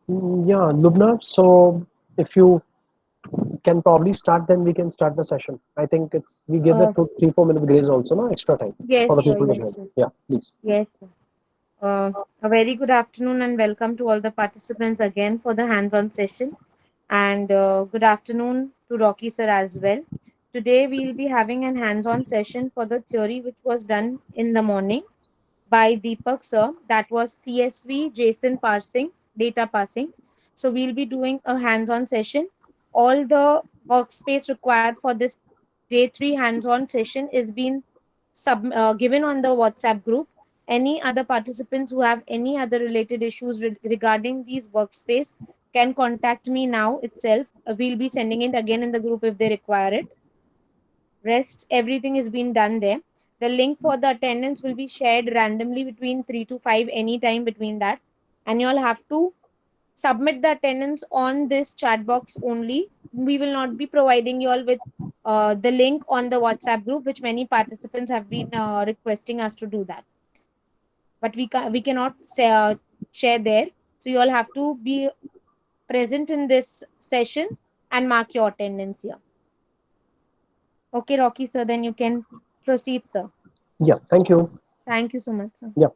Yeah, Lubna. So if you can probably start, then we can start the session. I think it's we give Uh, that to 3 4 minutes grace also, no extra time for yes, the sir. people to Yes, join. sir. Yeah, please. Yes, sir. A very good afternoon and welcome to all the participants again for the hands-on session. And good afternoon to Rocky sir as well. Today we'll be having an hands-on session for the theory which was done in the morning by Deepak sir. That was CSV JSON parsing, data parsing. So we'll be doing a hands-on session. All the workspace required for this day three hands-on session is being given on the WhatsApp group. Any other participants who have any other related issues regarding these workspace can contact me now itself. We'll be sending it again in the group if they require it. Rest, everything is being done there. The link for the attendance will be shared randomly between 3 to 5 anytime between that. And you all have to submit the attendance on this chat box only. We will not be providing you all with the link on the WhatsApp group, which many participants have been requesting us to do that. But we cannot share there. So you all have to be present in this session and mark your attendance here. Okay, Rocky sir, then you can proceed, sir. Yeah, thank you. Thank you so much, sir. Yeah.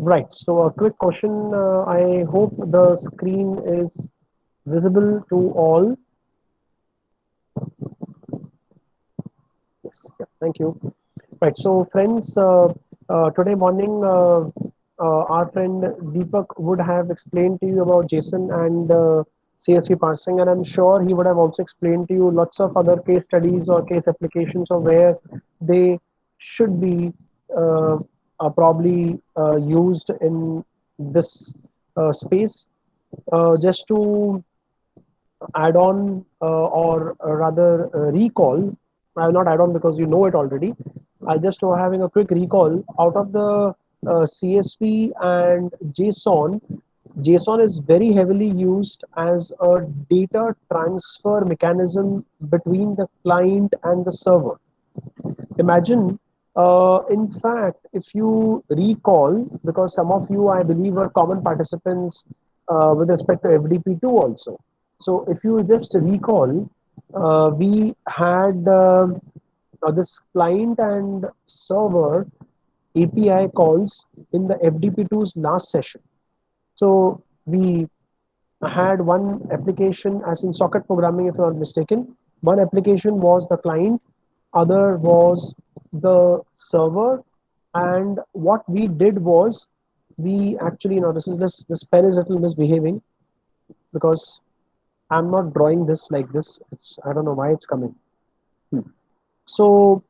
Right. So a quick question. I hope the screen is visible to all. Yes. Yeah. Thank you. Right. So, friends, today morning, our friend Deepak would have explained to you about JSON and CSV parsing, and I'm sure he would have also explained to you lots of other case studies or case applications of where they should be uh, probably used in this space. Just to add on or rather recall. I will not add on because you know it already. I'll just having a quick recall out of the CSV and JSON. JSON is very heavily used as a data transfer mechanism between the client and the server. Imagine, in fact, if you recall, because some of you, I believe, are common participants with respect to FDP2 also. So, if you just recall, we had this client and server API calls in the FDP2's last session. So, we had one application as in socket programming, if I'm not mistaken. One application was the client, other was the server, and what we did was we actually, this pen is a little misbehaving because I'm not drawing this like this. I don't know why it's coming. Hmm. So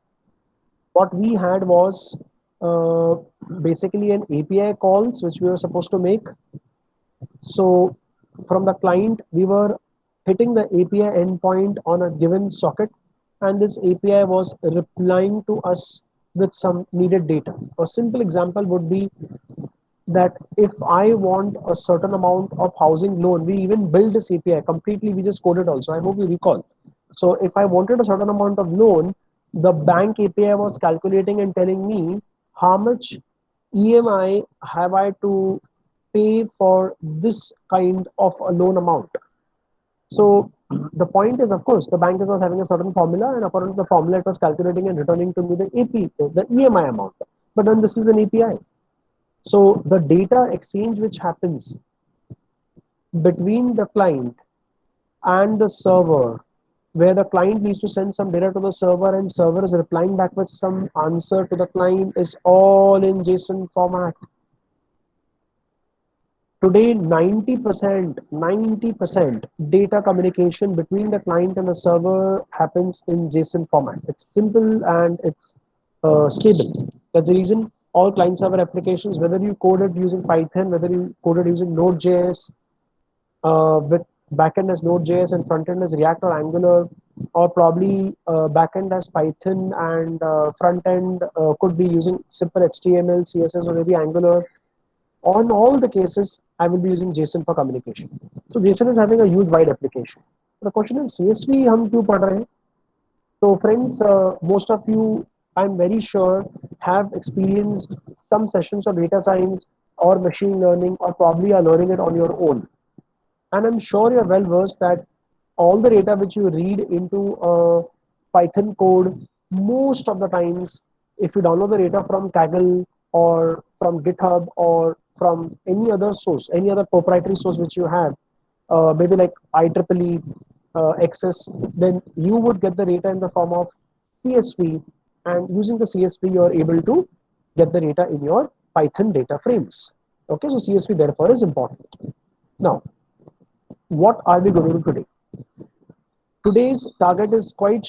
what we had was uh, basically an API calls which we were supposed to make. So from the client, we were hitting the API endpoint on a given socket, and this API was replying to us with some needed data. A simple example would be that if I want a certain amount of housing loan, we even build this API completely, we just coded also. I hope you recall. So if I wanted a certain amount of loan, the bank API was calculating and telling me how much EMI have I to pay for this kind of a loan amount. So the point is, of course, the bank was having a certain formula, and according to the formula, it was calculating and returning to me the AP, the EMI amount. But then this is an API. So the data exchange which happens between the client and the server, where the client needs to send some data to the server and server is replying back with some answer to the client, is all in JSON format. Today, 90% data communication between the client and the server happens in JSON format. It's simple and it's stable. That's the reason all client server applications, whether you code it using Python, whether you code it using Node.js, with backend as Node.js and frontend as React or Angular, or probably backend as Python and frontend could be using simple HTML, CSS, or maybe Angular. On all the cases, I will be using JSON for communication. So JSON is having a huge wide application. The question is CSV हम क्यों पढ़ रहे हैं? So friends, most of you, I'm very sure, have experienced some sessions of data science or machine learning, or probably are learning it on your own. And I'm sure you're well versed that all the data which you read into a Python code, most of the times, if you download the data from Kaggle or from GitHub or from any other source, any other proprietary source which you have, maybe like IEEE, Access, then you would get the data in the form of CSV, and using the CSV, you are able to get the data in your Python data frames. Okay, so CSV therefore is important. Now, what are we going to do today? Today's target is quite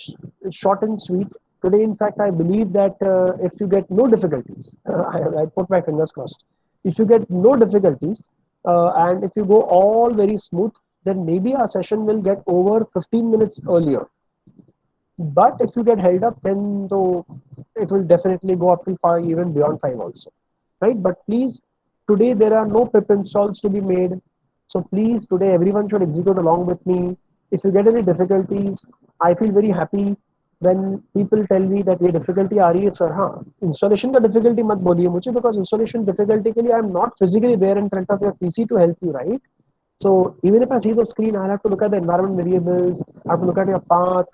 short and sweet. Today, in fact, I believe that if you get no difficulties, I put my fingers crossed. If you get no difficulties and if you go all very smooth, then maybe our session will get over 15 minutes earlier. But if you get held up, then though it will definitely go up to 5, even beyond 5 also, right? But please, today there are no pip installs to be made. So please, today everyone should execute along with me. If you get any difficulties, I feel very happy when people tell me that ये difficulty आ रही है sir. हाँ, installation का difficulty मत बोलिए मुझे, because installation difficulty के लिए I'm not physically there in front of your PC to help you, right? So even if I see the screen, I'll have to look at the environment variables, I have to look at your path,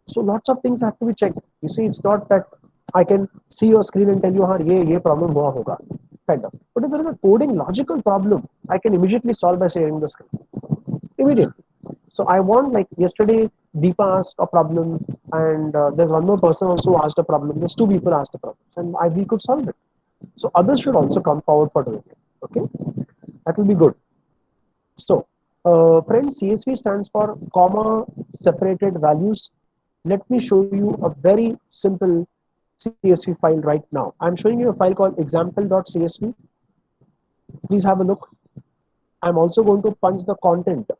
so lots of things have to be checked. You see, it's not that I can see your screen and tell you, हाँ ये problem हुआ होगा, kind of. But if there is a coding logical problem, I can immediately solve by sharing the screen, immediately. So I want, like yesterday, Deepa asked a problem, and there's one more person also who asked a problem. There's two people asked the problems, and we could solve it. So others should also come forward for doing it. Okay, that will be good. So, friends, CSV stands for comma separated values. Let me show you a very simple CSV file right now. I'm showing you a file called example.csv. Please have a look. I'm also going to punch the content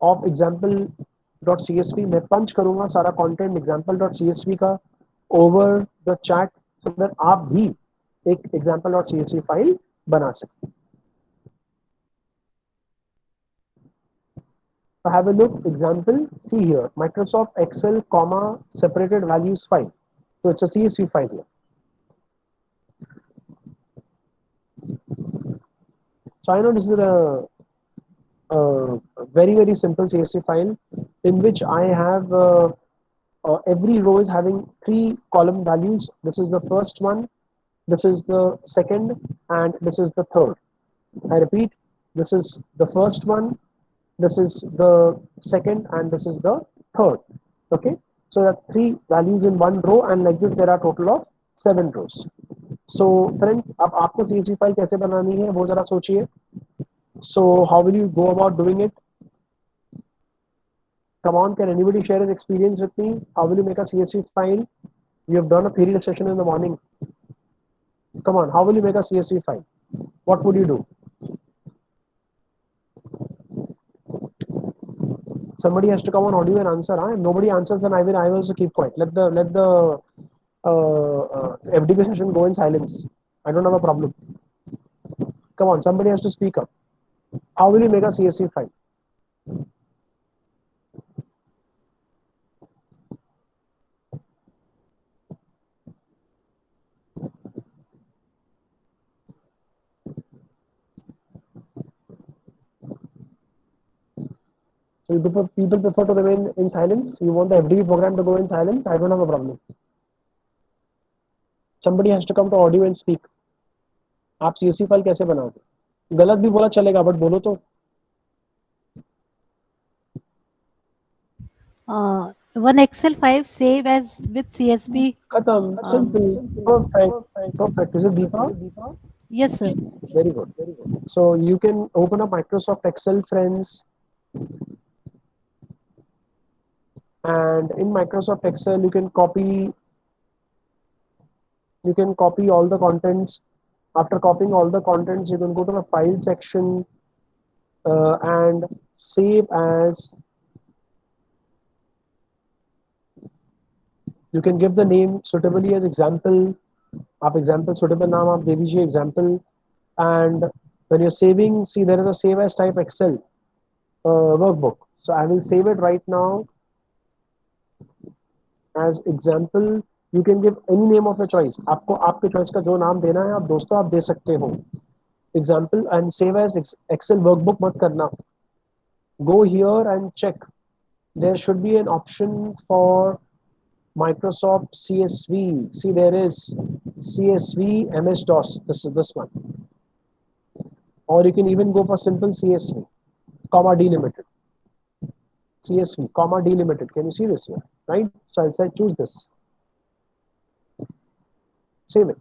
of example.csv. मैं punch करूंगा सारा content example.csv का over the chat, so that आप भी एक example.csv file बना सकते. So have a look. Example, see here, Microsoft Excel, comma, separated values file. So it's a CSV file here. So I know this is a very, very simple CSV file in which I have every row is having 3 column values. This is the first one, this is the second, and this is the third. I repeat, this is the first one, this is the second, and this is the third. Okay, so there are 3 values in one row, and like this there are total of 7 rows. So friends, अब आपको CSV file कैसे बनानी है वो जरा सोचिए. So how will you go about doing it? Come on, can anybody share his experience with me? How will you make a CSV file? You have done a theory session in the morning. Come on, how will you make a CSV file? What would you do? Somebody has to come on audio and answer. Huh? If nobody answers, then I will also keep quiet. Let the FDP session go in silence. I don't have a problem. Come on, somebody has to speak up. How will you make a CSV file? So people prefer to remain in silence. You want the FDP program to go in silence? I don't have a problem. Somebody has to come to audio and speak. आप CSV file कैसे बनाओगे? गलत भी बोला चलेगा, but बोलो तो. One Excel file save as with CSV. खत्म. Simple. Perfect. Is it Deepa? Yes, sir. Very good. So you can open up Microsoft Excel, friends, and in Microsoft Excel you can copy all the contents. After copying all the contents, you can go to the file section and save as. You can give the name suitably as example. आप example suitable नाम आप दे दीजिए example. And when you're saving, see there is a save as type Excel workbook. So I will save it right now as example. You can give any name of your choice. आपको आपके choice का जो नाम देना है आप दोस्तों आप दे सकते हो. Example and save as Excel workbook मत करना. Go here and check. There should be an option for Microsoft CSV. See, there is CSV MS DOS. This is this one. Or you can even go for simple CSV, comma delimited. CSV, comma delimited. Can you see this here? Right? So I'll say choose this. Save it.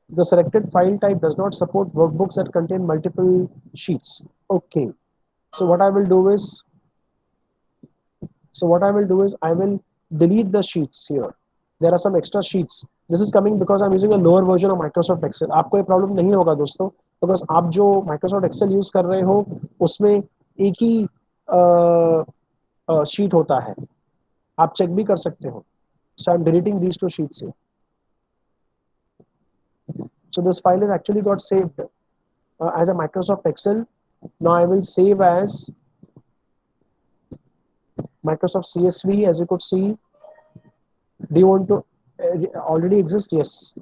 The selected file type does not support workbooks that contain multiple sheets. Okay. So what I will do is, I will delete the sheets here. There are some extra sheets. This is coming because I'm using a lower version of Microsoft Excel. आपको ये problem नहीं होगा दोस्तों, because आप जो Microsoft Excel use कर रहे हो उसमें एक ही sheet होता है. आप check भी कर सकते हो. So I'm deleting these two sheets here. So this file has actually got saved as a Microsoft Excel. Now I will save as Microsoft CSV. As you could see, do you want to already exist? Yes.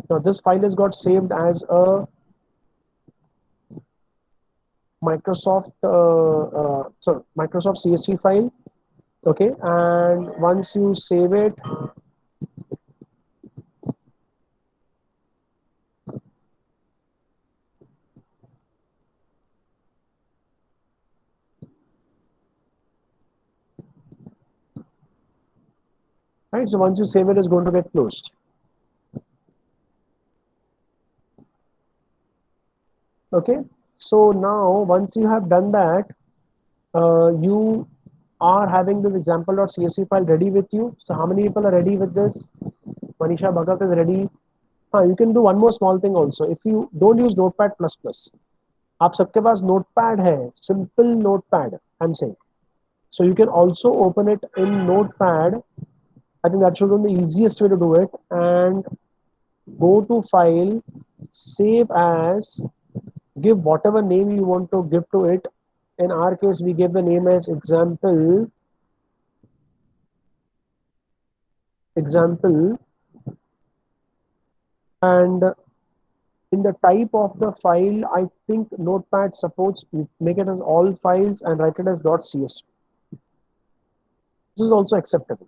Now this file has got saved as a Microsoft Microsoft CSV file. Okay, and once you save it, right? So once you save it, it's going to get closed. Okay, so now once you have done that, you are having this example.csv file ready with you. So how many people are ready with this? Manisha Bhagat is ready. You can do one more small thing also. If you don't use Notepad++, आप सबके पास Notepad है, simple Notepad, I'm saying. So you can also open it in Notepad. I think that should be the easiest way to do it. And go to File, Save As, give whatever name you want to give to it. In our case, we gave the name as example, and in the type of the file, I think Notepad supports make it as all files and write it as .csv. This is also acceptable.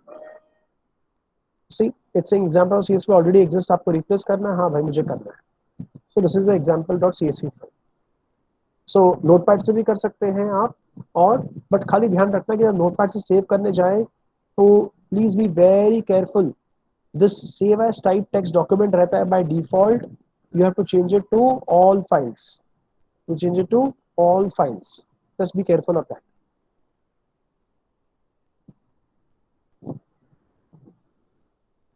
See, it's an example of CSV already exists. आपको replace करना है, हाँ भाई मुझे करना है. So this is the example.csv file. So Notepad से भी कर सकते हैं आप, और बट खाली ध्यान रखना कि जब Notepad से सेव करने जाए तो please be very careful. This save as type text document रहता है by default. You have to change it to all files. You change it to all files. Just be careful of that.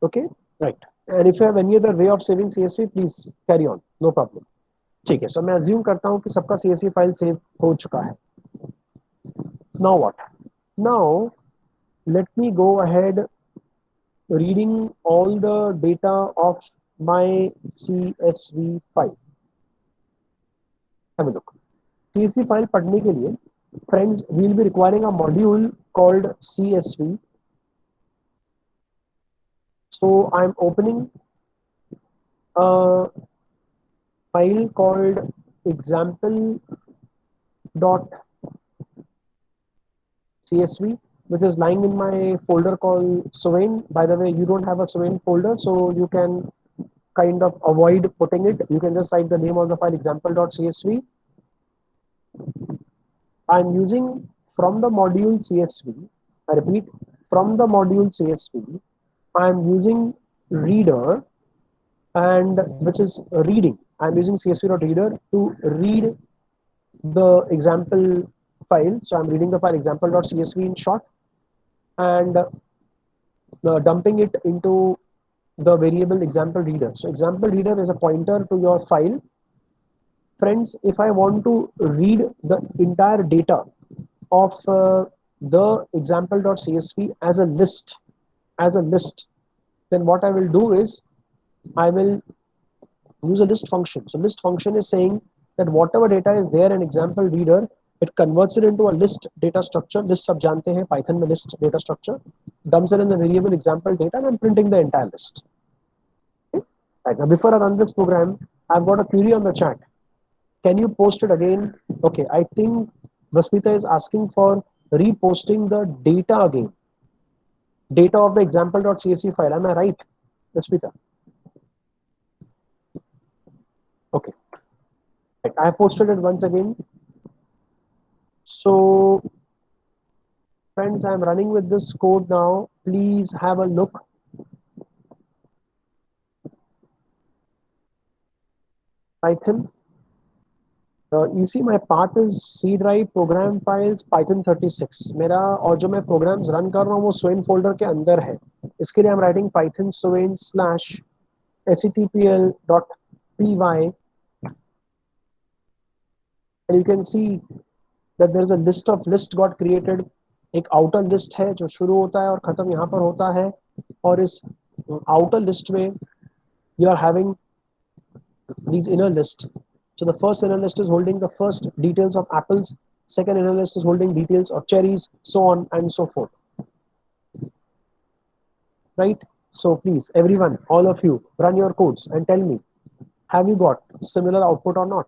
Okay, right. And if you have any other way of saving CSV, please carry on. No problem. ठीक है. So मैं assume करता हूँ कि सबका CSV file save हो चुका है. Now what? Now let me go ahead reading all the data of my CSV file. Have a look. CSV file पढ़ने के लिए, friends, we will be requiring a module called CSV. So I'm opening a file called example.csv, which is lying in my folder called Swain. By the way, you don't have a Swain folder, so you can kind of avoid putting it. You can just write the name of the file example.csv. I'm using from the module CSV. I repeat, from the module CSV, I'm using reader, and which is reading. I'm using csv.reader to read the example file. So I'm reading the file example.csv in short, and dumping it into the variable example reader. So example reader is a pointer to your file. Friends, if I want to read the entire data of the example.csv as a list, then what I will do is I will use a list function. So list function is saying that whatever data is there in example reader, it converts it into a list data structure. List सब जानते हैं Python में list data structure, dumps it in the variable example data, and I'm printing the entire list. Okay? Right now, before I run this program, I've got a query on the chat. Can you post it again? Okay, I think Vasmita is asking for reposting the data again. Data of the example.csv file. Am I right, Vasmita? Okay. Right. I have posted it once again. So, friends, I'm running with this code now. Please have a look. Python. You see my path is C drive program files Python 36 मेरा और जो मैं programs run कर रहा हूँ वो Swain folder के अंदर है. इसके लिए I'm writing Python Swain / etctpl.py, and you can see that there is a list of list got created. एक outer list है जो शुरू होता है और खत्म यहाँ पर होता है, और इस outer list में you are having these inner list. So the first inner list is holding the first details of apples, second inner list is holding details of cherries, so on and so forth. Right? So please, everyone, all of you, run your codes and tell me, have you got similar output or not?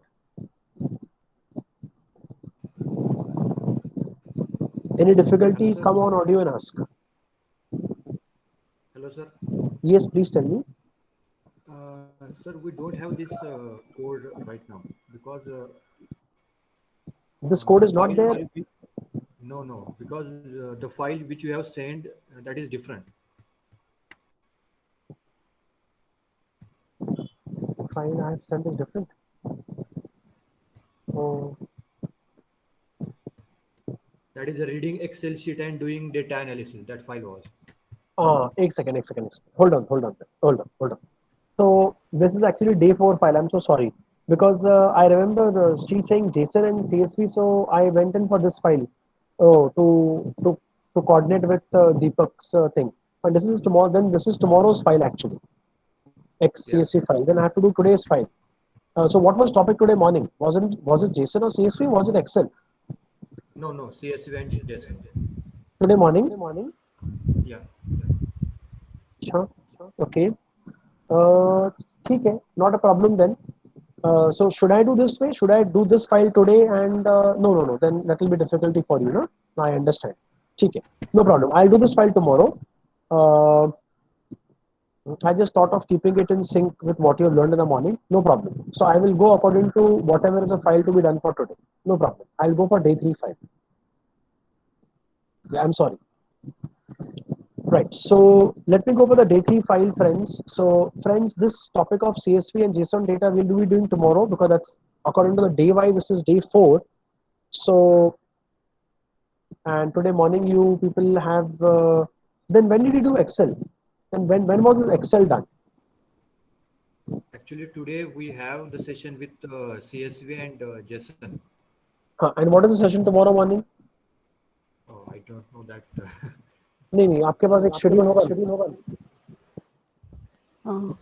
Any difficulty? Hello, Come on audio and ask. hello, sir. Yes, please tell me. Sir, we don't have this code right now because This code the is not file there. no, because the file which you have sent that is different. Fine, I have sent it different. Oh, That is a reading Excel sheet and doing data analysis. That file was. एक second. Hold on. So this is actually day 4 file. I'm so sorry because I remember she saying JSON and CSV, so I went in for this file. Oh, to coordinate with Deepak's thing. And this is tomorrow. Then this is tomorrow's file actually. Yes. XCSV file. Then I have to do today's file. So what was topic today morning? Was it JSON or CSV? Was it Excel? No, CSV and JSON. Today morning. Yeah. Sure. Okay. ठीक है, not a problem then. So should I do this way? Should I do this file today? And no. Then that will be difficulty for you, no? I understand. ठीक है, no problem. I'll do this file tomorrow. Uh, I just thought of keeping it in sync with what you have learned in the morning. No problem. So I will go according to whatever is a file to be done for today. No problem. I'll go for day 3 file. Yeah, I'm sorry. Right, so let me go for the day 3 file, friends. So friends, this topic of CSV and JSON data we'll be doing tomorrow because that's according to the day Y, this is day 4. So, and today morning you people have, then when did you do Excel? And when was this Excel done? Actually, today we have the session with CSV and JSON. And what is the session tomorrow morning? Oh, I don't know that. नहीं आपके पास एक schedule होगा. Uh,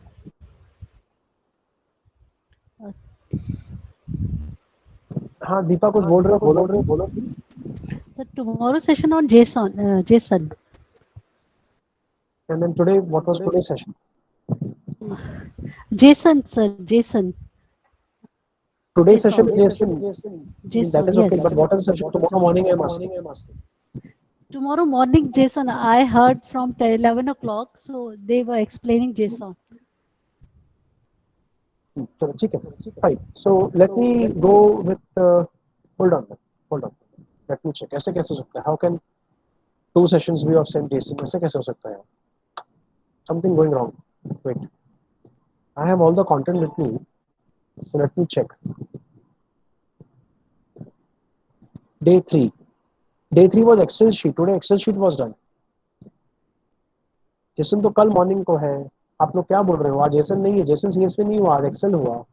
हाँ दीपा कुछ बोल रहे हो, बोलो. so tomorrow session on JSON. And then today, what was today's session? JSON, sir. JSON. Today's session is JSON. JSON. That is okay, yes. but what is the session tomorrow morning? I'm asking. Tomorrow morning JSON. I heard from 11 o'clock, so they were explaining JSON. चलो ठीक है, fine. So let me go with. Hold on. Let me check. ऐसे कैसे हो सकता है? How can 2 sessions be of same JSON? ऐसे कैसे हो सकता है? Something going wrong. Wait. I have all the content with me. So let me check. Day 3. Day 3 was Excel sheet. Today Excel sheet was done. Jason तो कल morning को है. आप लोग क्या बोल रहे हो? आज जेसन नहीं है, जेसन सीएसवी नहीं हुआ, आज एक्सेल हुआ.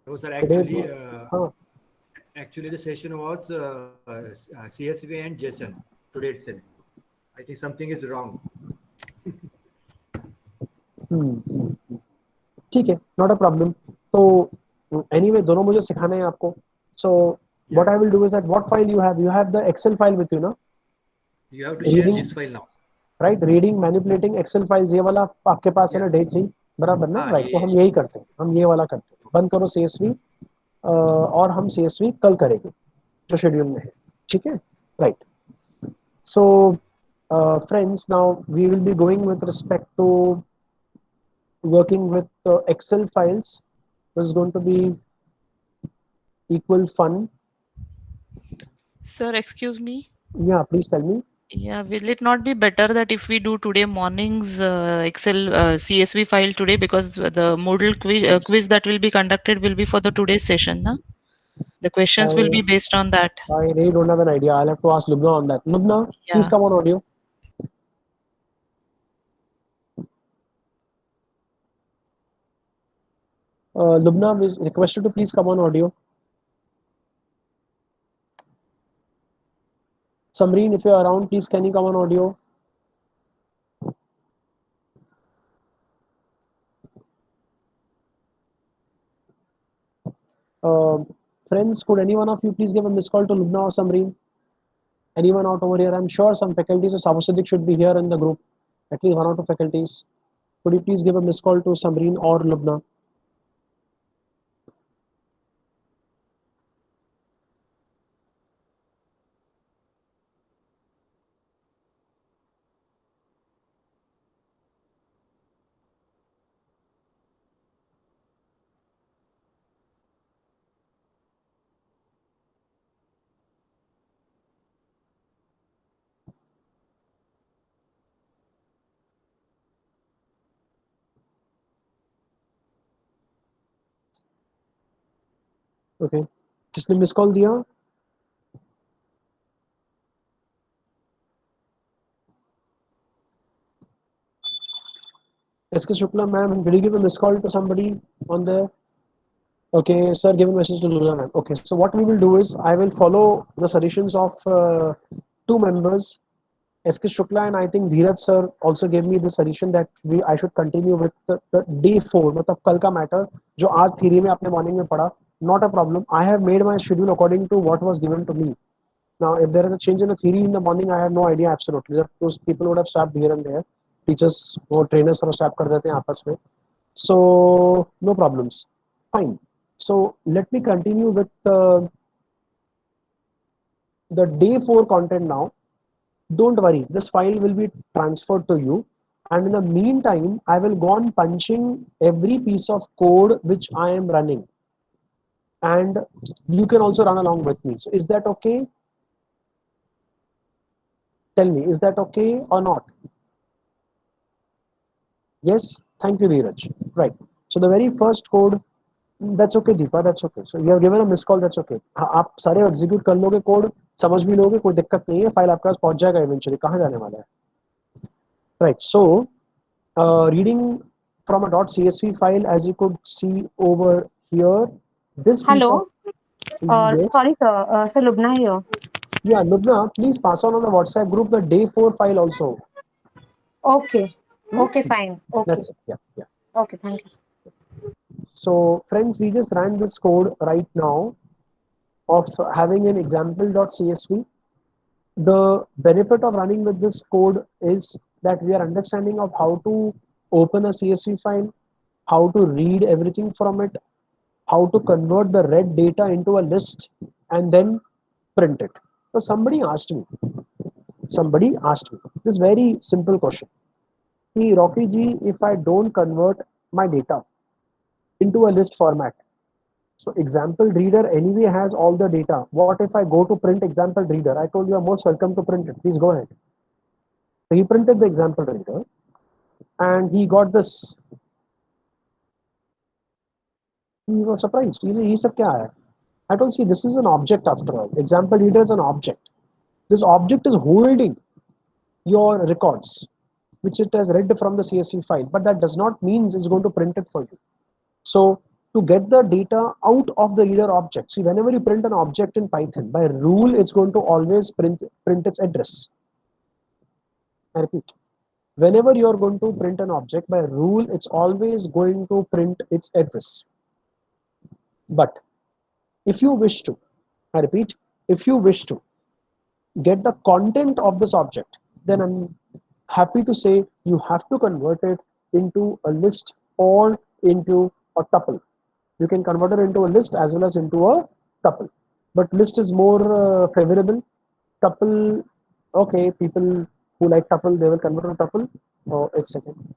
No, sir. Actually, the session was CSV and JSON today itself. I think something is wrong. ठीक है, नॉट अ प्रॉब्लम। तो एनीवे दोनों मुझे सिखाने हैं आपको। So Yeah. What I will do is that what file you have the Excel file with you ना, You have to share reading, this file now. Right, reading manipulating Excel files, ये वाला आपके पास है ना, Yeah. डे 3, बराबर ना, हाँ right. तो ये हम यही करते हैं, हम ये वाला करते हैं, बंद करो सीएसवी, और हम सीएसवी कल करेंगे जो शेड्यूल में है, ठीक है, right. So friends, now we will be going with respect to working with excel files. This is going to be equal fun. Sir, excuse me. Yeah, please tell me. Yeah, will it not be better that if we do today morning's Excel CSV file today, because the Moodle quiz that will be conducted will be for the today's session, na? The questions will I be based on that. I really don't have an idea. I'll have to ask Lubna on that. Lubna, please Yeah. come on audio. Lubna is requested to please come on audio. Samreen, if you're around, please can you come on audio? Uh, Friends, could any one of you please give a missed call to Lubna or Samreen? Anyone out over here? I'm sure some faculties of Sabu Siddiq should be here in the group. At least one or two faculties. Could you please give a missed call to Samreen or Lubna? Okay. किसने miss call दिया? SK Shukla, ma'am, did you give a missed call to somebody on there? Okay, sir, give a message to Lula, ma'am. Okay, so what we will do is I will follow the suggestions of two members, SK Shukla, and I think Dheeraj sir also gave me the suggestion that I should continue with the day 4, मतलब कल का matter जो आज theory में आपने morning में पढ़ा. Not a problem. I have made my schedule according to what was given to me. Now, if there is a change in the theory in the morning, I have no idea absolutely. Those people would have swapped here and there. Teachers or trainers or swap कर देते हैं आपस में. So no problems. Fine. So let me continue with the day 4 content now. Don't worry, this file will be transferred to you. And in the meantime, I will go on punching every piece of code which I am running. And you can also run along with me. So is that okay? Tell me, is that okay or not? Yes, thank you, Dheeraj. Right. So the very first code, that's okay, Deepa, that's okay. So you have given a missed call, that's okay. आप सारे execute कर लोगे code, समझ भी लोगे, कोई दिक्कत नहीं है, फाइल आपके पास पहुंच जाएगा इवेंचुअली. कहाँ जाने वाला है? Right. So reading from a .csv file, as you could see over here, this piece of, Hello. yes, Sorry, sir. Sir Lubna here. yeah, Lubna, please pass on the WhatsApp group the day 4 file also. Okay. Hmm? Okay, fine. Okay. That's it. Yeah, yeah. Okay, thank you. So friends, we just ran this code right now of having an example.csv. The benefit of running with this code is that we are understanding of how to open a CSV file, how to read everything from it, how to convert the read data into a list and then print it. So somebody asked me this very simple question. See, Rocky G, if I don't convert my data into a list format, so example reader anyway has all the data. What if I go to print example reader? I told you are most welcome to print it. Please go ahead. So he printed the example reader and he got this. He was surprised. He said, "Kya hai?" I told, see, this is an object after all. Example reader is an object. This object is holding your records, which it has read from the CSV file, but that does not mean it's going to print it for you. So to get the data out of the reader object, see, whenever you print an object in Python, by rule, it's going to always print its address. I repeat, Whenever you are going to print an object, by rule, it's always going to print its address. But if you wish to, I repeat, if you wish to get the content of this object, then I'm happy to say you have to convert it into a list or into a tuple. You can convert it into a list as well as into a tuple. But list is more favorable. Tuple, okay, people who like tuple, they will convert to tuple. Oh, it's second.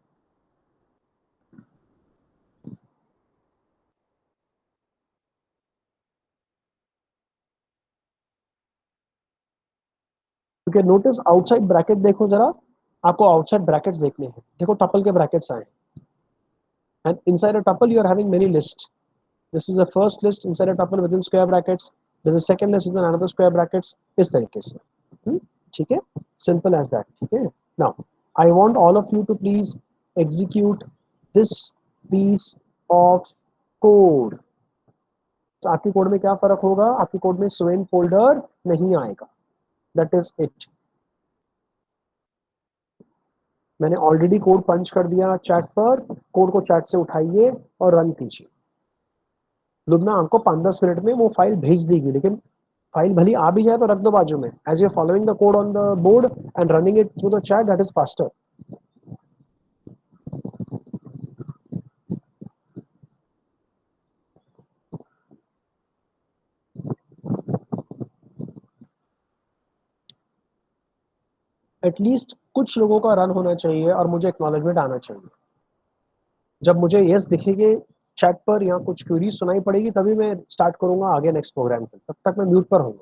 You can notice outside bracket देखो जरा आपको outside brackets देखने हैं देखो tuple के brackets आए and inside a tuple you are having many lists. This is the first list inside a tuple within square brackets. There's a second list within another square brackets. इस तरीके से ठीक है simple as that ठीक है. Now I want all of you to please execute this piece of code. आपकी code में क्या फर्क होगा आपकी कोड में Swain फोल्डर नहीं आएगा. That is it. मैंने ऑलरेडी कोड पंच कर दिया चैट पर. कोड को चैट से उठाइए और रन कीजिए. लुबना आपको 5-10 मिनट में वो फाइल भेज देगी लेकिन फाइल भली आ भी जाए तो रख दो बाजू में. As you are following the code on the board and running it through the chat that is faster. At least कुछ लोगों का रन होना चाहिए और मुझे एक्नॉलेजमेंट आना चाहिए. जब मुझे यस दिखेंगे चैट पर या कुछ क्वेरी सुनाई पड़ेगी तभी मैं स्टार्ट करूंगा आगे नेक्स्ट प्रोग्राम पे. तब तक मैं म्यूट पर हूँ.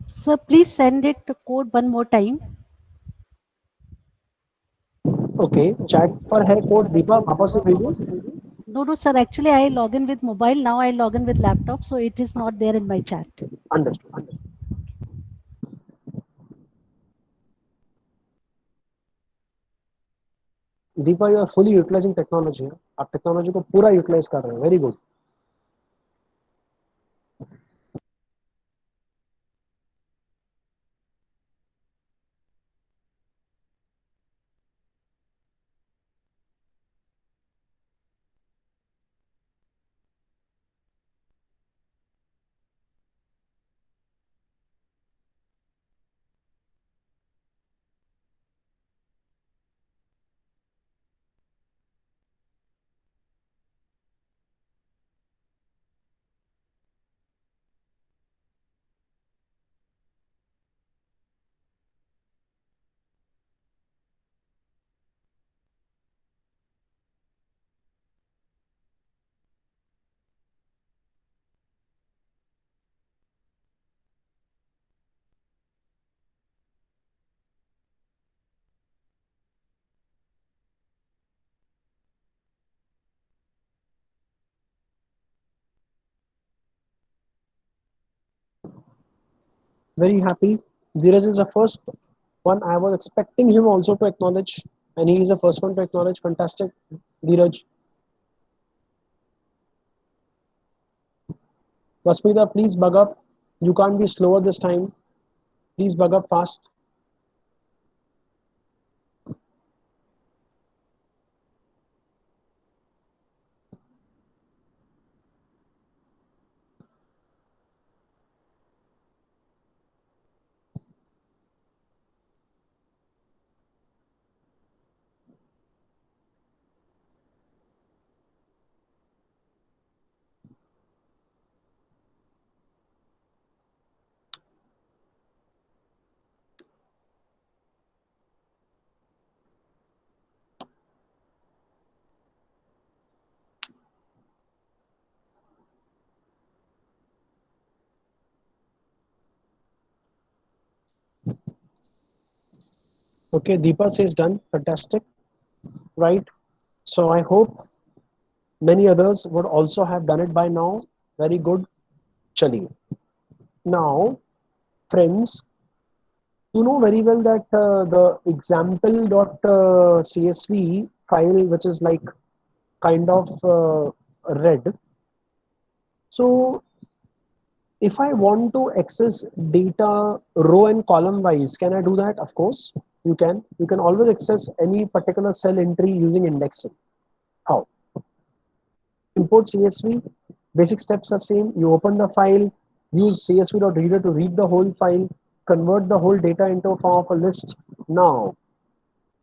Sir, please send it to code one more time. Okay chat पर है कोड. दीपा वापस से भेजूं. No, no, sir. Actually, I log in with mobile. Now I log in with laptop, so it is not there in my chat. Understood. Deepa you are fully utilising technology. आप technology को पूरा utilise कर रहे हैं. Very good. Very happy. Dheeraj is the first one. I was expecting him also to acknowledge, and he is the first one to acknowledge. Fantastic, Dheeraj. Vasmita, please bug up. You can't be slower this time. Please bug up fast. Okay, Deepa says done. Fantastic. Right. So I hope many others would also have done it by now. Very good. Chaliye. Now, friends, you know very well that the example.csv file, which is like kind of red. So if I want to access data row and column wise, can I do that? Of course, you can. You can always access any particular cell entry using indexing. How? Import CSV. Basic steps are same. You open the file, use csv.reader to read the whole file, convert the whole data into a form of a list. Now,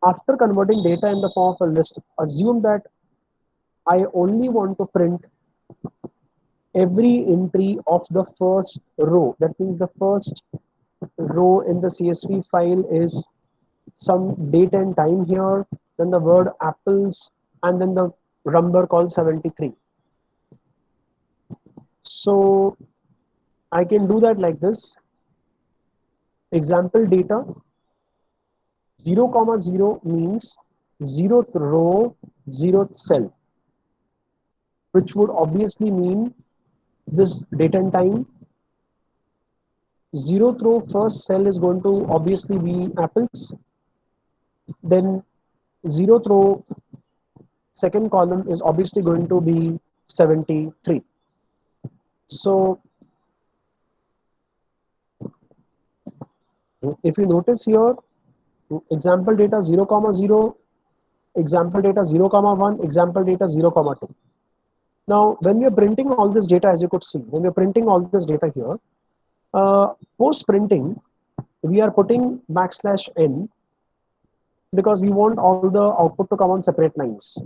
after converting data in the form of a list, assume that I only want to print every entry of the first row. That means the first row in the CSV file is some date and time here, then the word apples, and then the number called 73. So I can do that like this. Example data 0 comma 0 means 0th row, 0th cell, which would obviously mean this date and time. 0th row first cell is going to obviously be apples. Then 0th row second column is obviously going to be 73. So if you notice here, example data 0 comma 0, example data 0 comma 1, example data 0 comma 2. Now when we are printing all this data, as you could see, when we are printing all this data here, post printing we are putting backslash n because we want all the output to come on separate lines.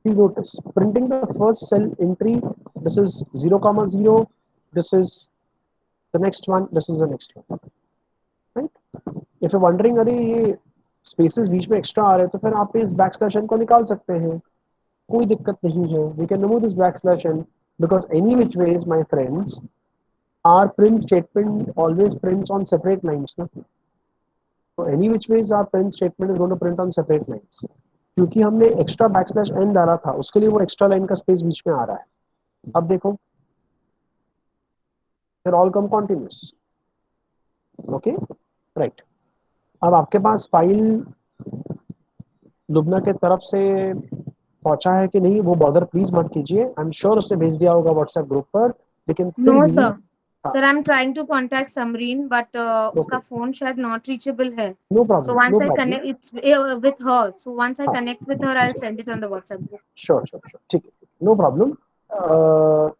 You notice printing the first cell entry, this is 0 comma 0, this is the next one, this is the next one, right? If you're wondering अरे ये spaces बीच में extra आ रहे हैं तो फिर आप इस backslash n को निकाल सकते हैं, कोई दिक्कत नहीं है. We can remove this backslash n because any which ways, my friends, our print statement always prints on separate lines ना. So any which ways our print statement is going to print on separate lines. क्योंकि हमने extra backslash N डाला था उसके लिए वो extra line का space बीच में आ रहा है. अब देखो फिर all come continuous. Okay right. अब आपके पास फाइल लुबना के तरफ से पहुंचा है कि नहीं वो बॉदर प्लीज मत कीजिए. आई एम श्योर उसने भेज दिया होगा व्हाट्सएप ग्रुप पर, लेकिन फिर No, भी sir. Sir, I'm trying to contact Samreen, but okay उसका phone शायद not reachable है. No So problem no once I problem. connect, it's with her. So once I हाँ connect with her, I'll send it on the WhatsApp group. Sure sure sure ठीक है no problem.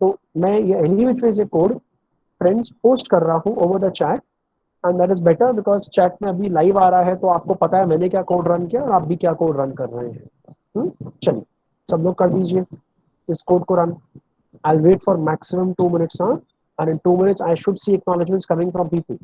तो मैं ये any which वे से code friends post कर रहा हूँ over the chat and that is better because chat में अभी लाइव आ रहा है तो आपको पता है मैंने क्या कोड रन किया और आप भी क्या कोड रन कर रहे हैं. चलिए सब लोग कर दीजिए इस कोड को run. I'll wait for maximum 2 minutes, huh? And in 2 minutes, I should see acknowledgements coming from people.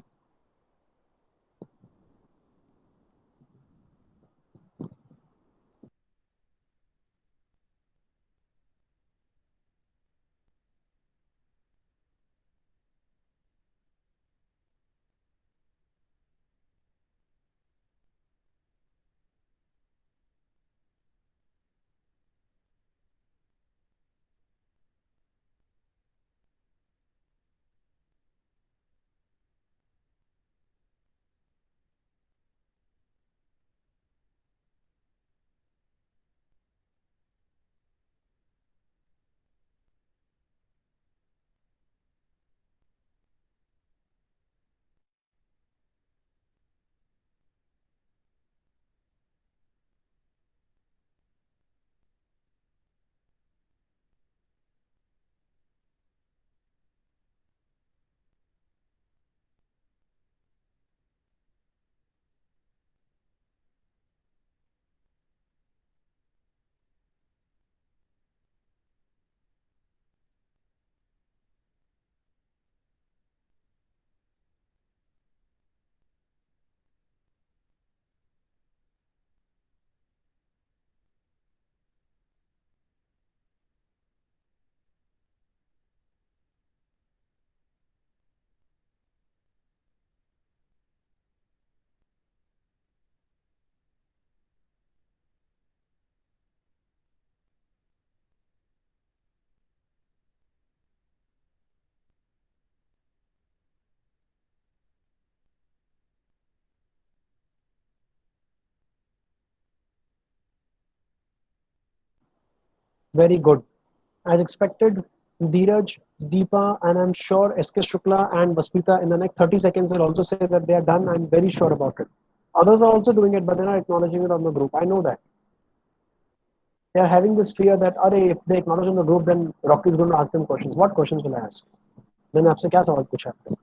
Very good. As expected, Dheeraj, Deepa, and I'm sure SK Shukla and Vaspita in the next 30 seconds will also say that they are done. I'm very sure about it. Others are also doing it, but they're not acknowledging it on the group. I know that. They are having this fear that, if they acknowledge on the group, then Rocky is going to ask them questions. What questions will I ask? Then आपसे क्या सवाल पूछा आपने?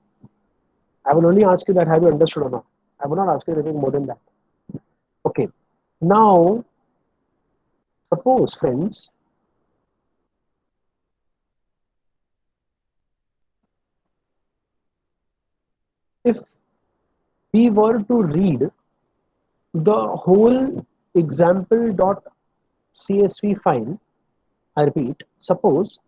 I will only ask you that have you understood or not. I will not ask you anything more than that. Okay. Now, suppose, friends, if we were to read the whole example.csv file, I repeat, suppose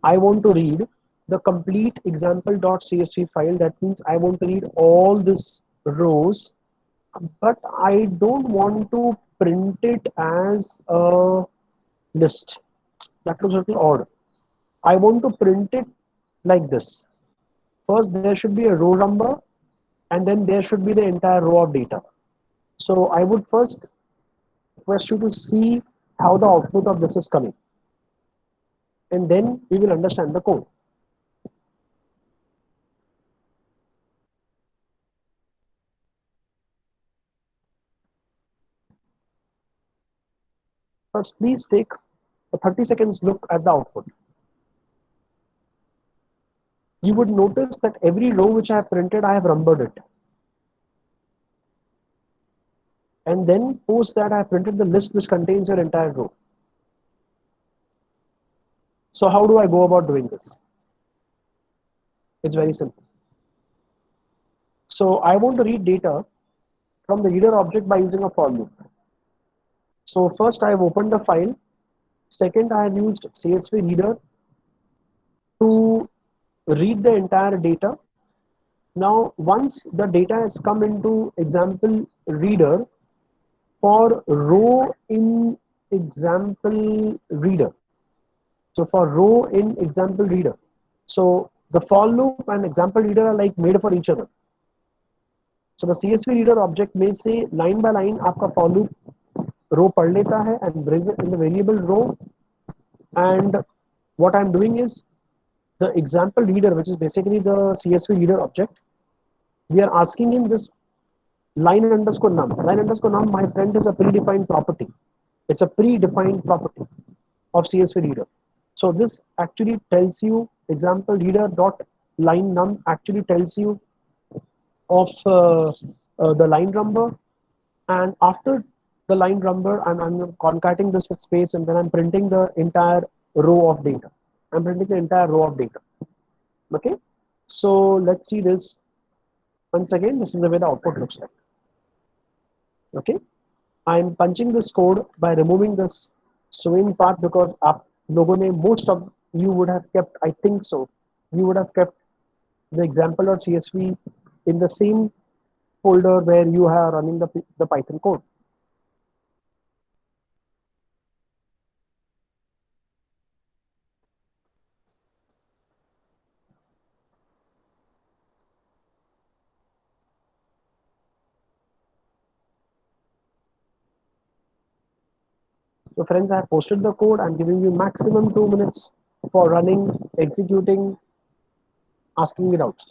I want to read the complete example.csv file. That means I want to read all these rows, but I don't want to print it as a list. That looks a little odd. I want to print it like this. First, there should be a row number, and then there should be the entire row of data. So I would first request you to see how the output of this is coming, and then we will understand the code. First, please take a 30 seconds look at the output. You would notice that every row which I have printed, I have numbered it. And then post that I have printed the list which contains your entire row. So how do I go about doing this? It's very simple. So I want to read data from the reader object by using a for loop. So first I have opened the file. Second, I have used CSV reader to read the entire data. Now, once the data has come into example reader, for row in example reader. So for row in example reader. So the for loop and example reader are like made for each other. So the CSV reader object may say line by line आपका for loop row पढ़ लेता है and brings it in the variable row. And what I'm doing is the example reader, which is basically the CSV reader object, we are asking in this line underscore num. Line underscore num, my friend, is a predefined property. It's a predefined property of CSV reader. So this actually tells you example reader dot line num actually tells you of the line number, and after the line number, I'm concatenating this with space, and then I'm printing the entire row of data. I'm printing the entire row of data. Okay, so let's see this once again. This is the way the output looks like. Okay, I'm punching this code by removing this swing part because most of you would have kept, I think so, you would have kept the example.csv in the same folder where you are running the Python code. So friends, I have posted the code. I'm giving you maximum 2 minutes for running, executing, asking me doubts.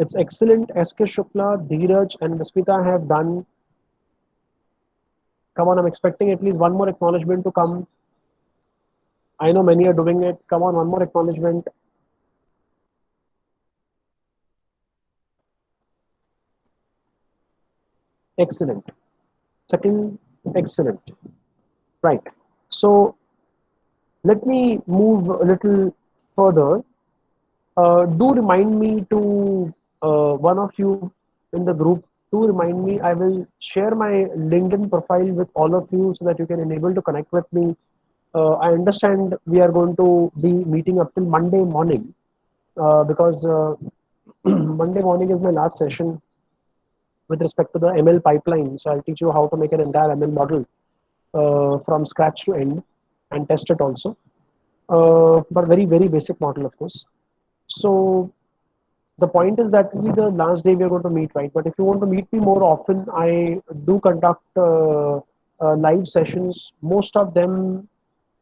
It's excellent. SK Shukla, Dheeraj, and Vaspita have done. Come on, I'm expecting at least one more acknowledgement to come. I know many are doing it. Come on, one more acknowledgement. Excellent. Second, excellent. Right. So let me move a little further. Do remind me to one of you in the group. Do remind me. I will share my LinkedIn profile with all of you so that you can enable to connect with me I understand we are going to be meeting up till Monday morning because Monday morning is my last session with respect to the ML pipeline. So I'll teach you how to make an entire ML model from scratch to end and test it also. But very, very basic model, of course. So the point is that will be the last day we are going to meet, right? But if you want to meet me more often, I do conduct live sessions. Most of them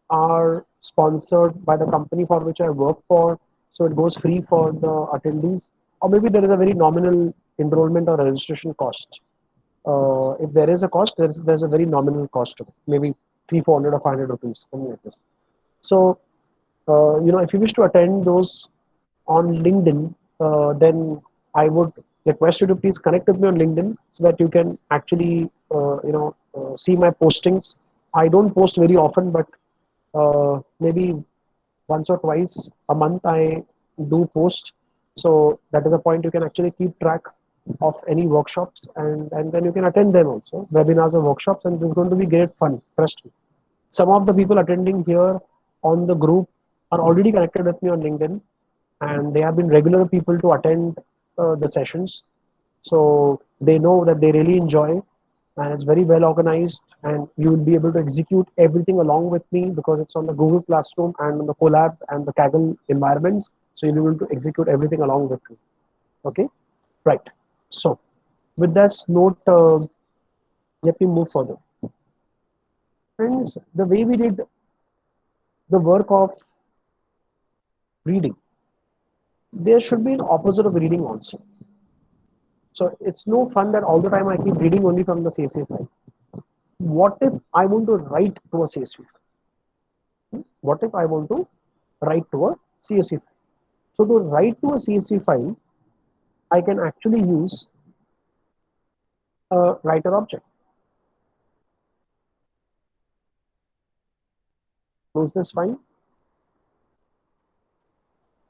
are sponsored by the company for which I work for, so it goes free for the attendees. Or maybe there is a very nominal enrollment or registration cost. If there is a cost, there's a very nominal cost, maybe 300, 400 or 500 rupees, something like this. So if you wish to attend those on LinkedIn, then I would request you to please connect with me on LinkedIn so that you can actually, see my postings. I don't post very often, but maybe once or twice a month I do post. So that is a point you can actually keep track of any workshops and then you can attend them also, webinars or workshops, and it's going to be great fun. Trust me. Some of the people attending here on the group are already connected with me on LinkedIn, and they have been regular people to attend the sessions. So they know that they really enjoy, and it's very well organized, and you will be able to execute everything along with me because it's on the Google Classroom and on the Colab and the Kaggle environments. So you'll be able to execute everything along with me. Okay, right. So with that note, let me move further. Friends, the way we did the work of reading, there should be an opposite of reading also. So it's no fun that all the time I keep reading only from the CSV file. What if I want to write to a CSV file? What if I want to write to a CSV file? So to write to a CSV file, I can actually use a writer object. Close this file.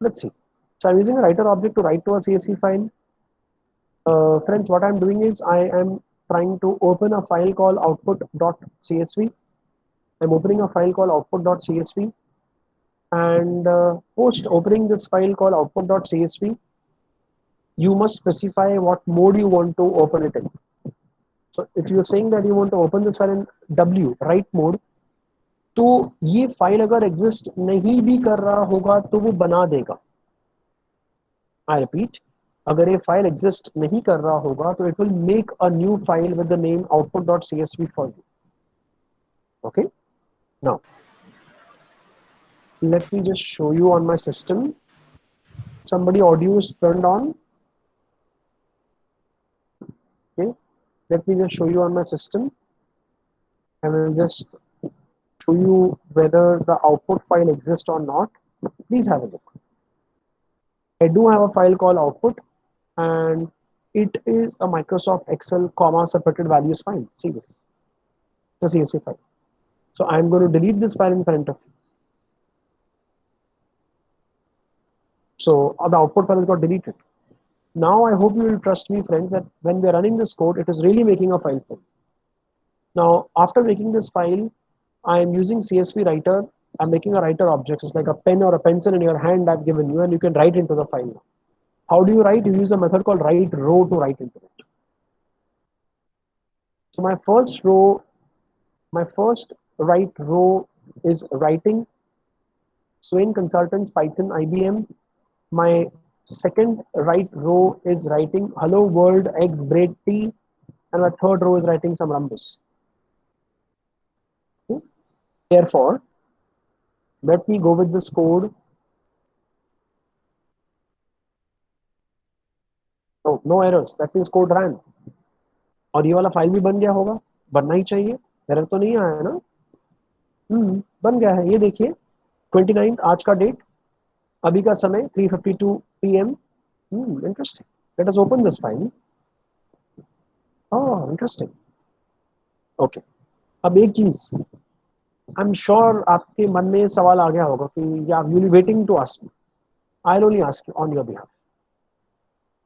Let's see. So I'm using a writer object to write to a CSV file. Friends, what I'm doing is I am trying to open a file called output.csv. I'm opening a file called output.csv, and post opening this file called output.csv, you must specify what mode you want to open it in. So if you're saying that you want to open this file in W, write mode, तो ये file अगर exist नहीं भी कर रहा होगा तो वो बना देगा. आई रिपीट, अगर ये फाइल एग्जिस्ट नहीं कर रहा होगा तो it will make a new file with the name output.csv for you. Okay, now let me just show you on my system. Somebody audio is turned on. Okay, let me just show you on my system. I will just show you whether the output file exists or not. Please have a look. I do have a file called output, and it is a Microsoft Excel comma separated values file. See this, the CSV file. So I'm going to delete this file in front of you. So the output file has got deleted. Now I hope you will trust me, friends, that when we are running this code, it is really making a file for you. Now, after making this file, I am using CSV writer. I'm making a writer object. It's like a pen or a pencil in your hand I've given you, and you can write into the file now. How do you write? You use a method called write row to write into it. So my first write row is writing Swain Consultants Python IBM. My second write row is writing hello world eggs bread tea, and my third row is writing some rhombus. Okay. Therefore, let me go with this code. Oh, no errors. That means code ran. और ये वाला file भी बन गया होगा, बनना ही चाहिए. Error तो नहीं आया ना? बन गया है. ये देखिए 29 आज का डेट, अभी का समय 3:52 PM. Interesting. Let us open this file. Oh, interesting. Okay. अब एक चीज, I'm sure आपके मन में सवाल आ गया होगा कि yeah, you'll be waiting to ask me. I'll only ask you on your behalf.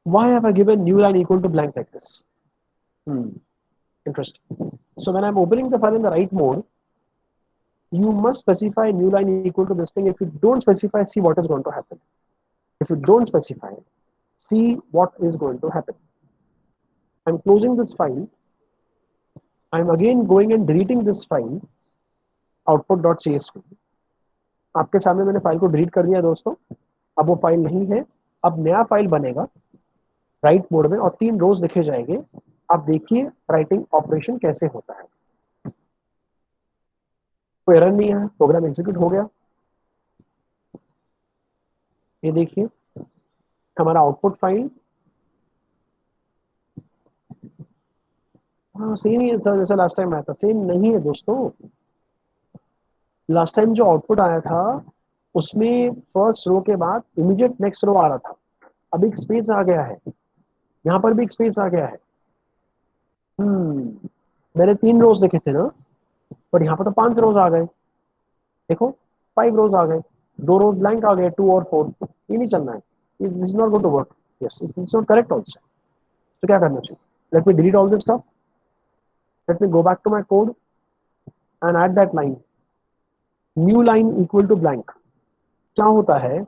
Why have I given new line equal to blank like this? Interesting. So when I'm opening the file in the write mode, you must specify new line equal to this thing. If you don't specify, see what is going to happen. If you don't specify, see what is going to happen. I'm closing this file. I'm again going and deleting this file, output.csv. आपके सामने मैंने file को delete कर दिया दोस्तों. अब वो file नहीं है. अब नया फाइल बनेगा राइट मोड में और 3 रोज लिखे जाएंगे. आप देखिए राइटिंग ऑपरेशन कैसे होता है. कोई एरर नहीं है, प्रोग्राम एग्जीक्यूट हो गया. ये देखिए हमारा आउटपुट फाइल. हाँ सेम ही है सर जैसा लास्ट टाइम आया था. सेम नहीं है दोस्तों. लास्ट टाइम जो आउटपुट आया था उसमें फर्स्ट रो के बाद इमीडिएट नेक्स्ट रो आ रहा था. अब एक स्पेस आ गया है. यहाँ पर भी एक स्पेस आ गया है. मैंने 3 रोज लिखे थे ना, पर यहाँ पर तो 5 रोज आ गए. देखो 5 रोज आ गए, 2 रोज ब्लैंक आ गए, 2 और 4. ये नहीं चलना है. This is not going to work. Yes it's not correct also. तो क्या करना चाहिए? Let me delete all this stuff. Let me go back to my code and add that line. New line equal to blank. क्या होता है,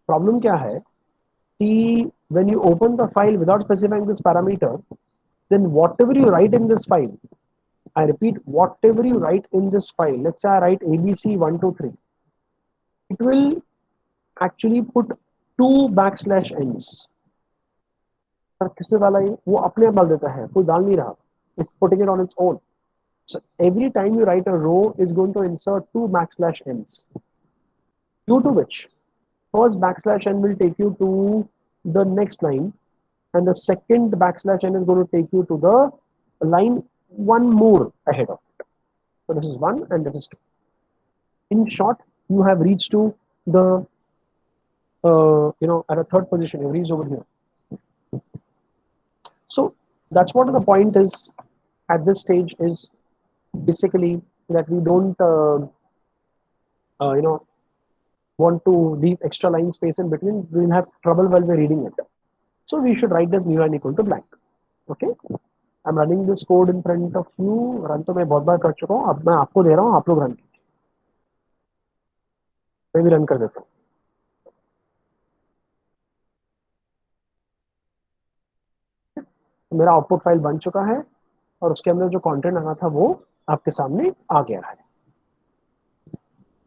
problem क्या है कि when you open the file without specifying this parameter, then whatever you write in this file, I repeat, whatever you write in this file, let's say I write abc123, it will actually put 2 backslash n's. Sir किसने डाला ये? वो अपने आप डाल देता है, कोई डाल नहीं रहा. It's putting it on its own. So every time you write a row is going to insert 2 backslash n's, due to which first backslash n will take you to the next line and the second backslash n is going to take you to the line one more ahead of it. So this is 1 and this is 2. In short, you have reached to the at a third position. You've reached over here. So that's what the point is at this stage, is basically that we don't want to leave extra line space in between. We'll have trouble while we're reading it. So we should write this new line equal to blank. Okay. I'm running this code in front of you. Run तो मैं बहुत बार कर चुका हूँ. अब मैं आपको दे रहा हूँ, आप लोग रन कीजिए. मैं भी रन कर देता हूँ. मेरा आउटपुट फाइल बन चुका है और उसके अंदर जो कंटेंट आना था वो आपके सामने आ गया है.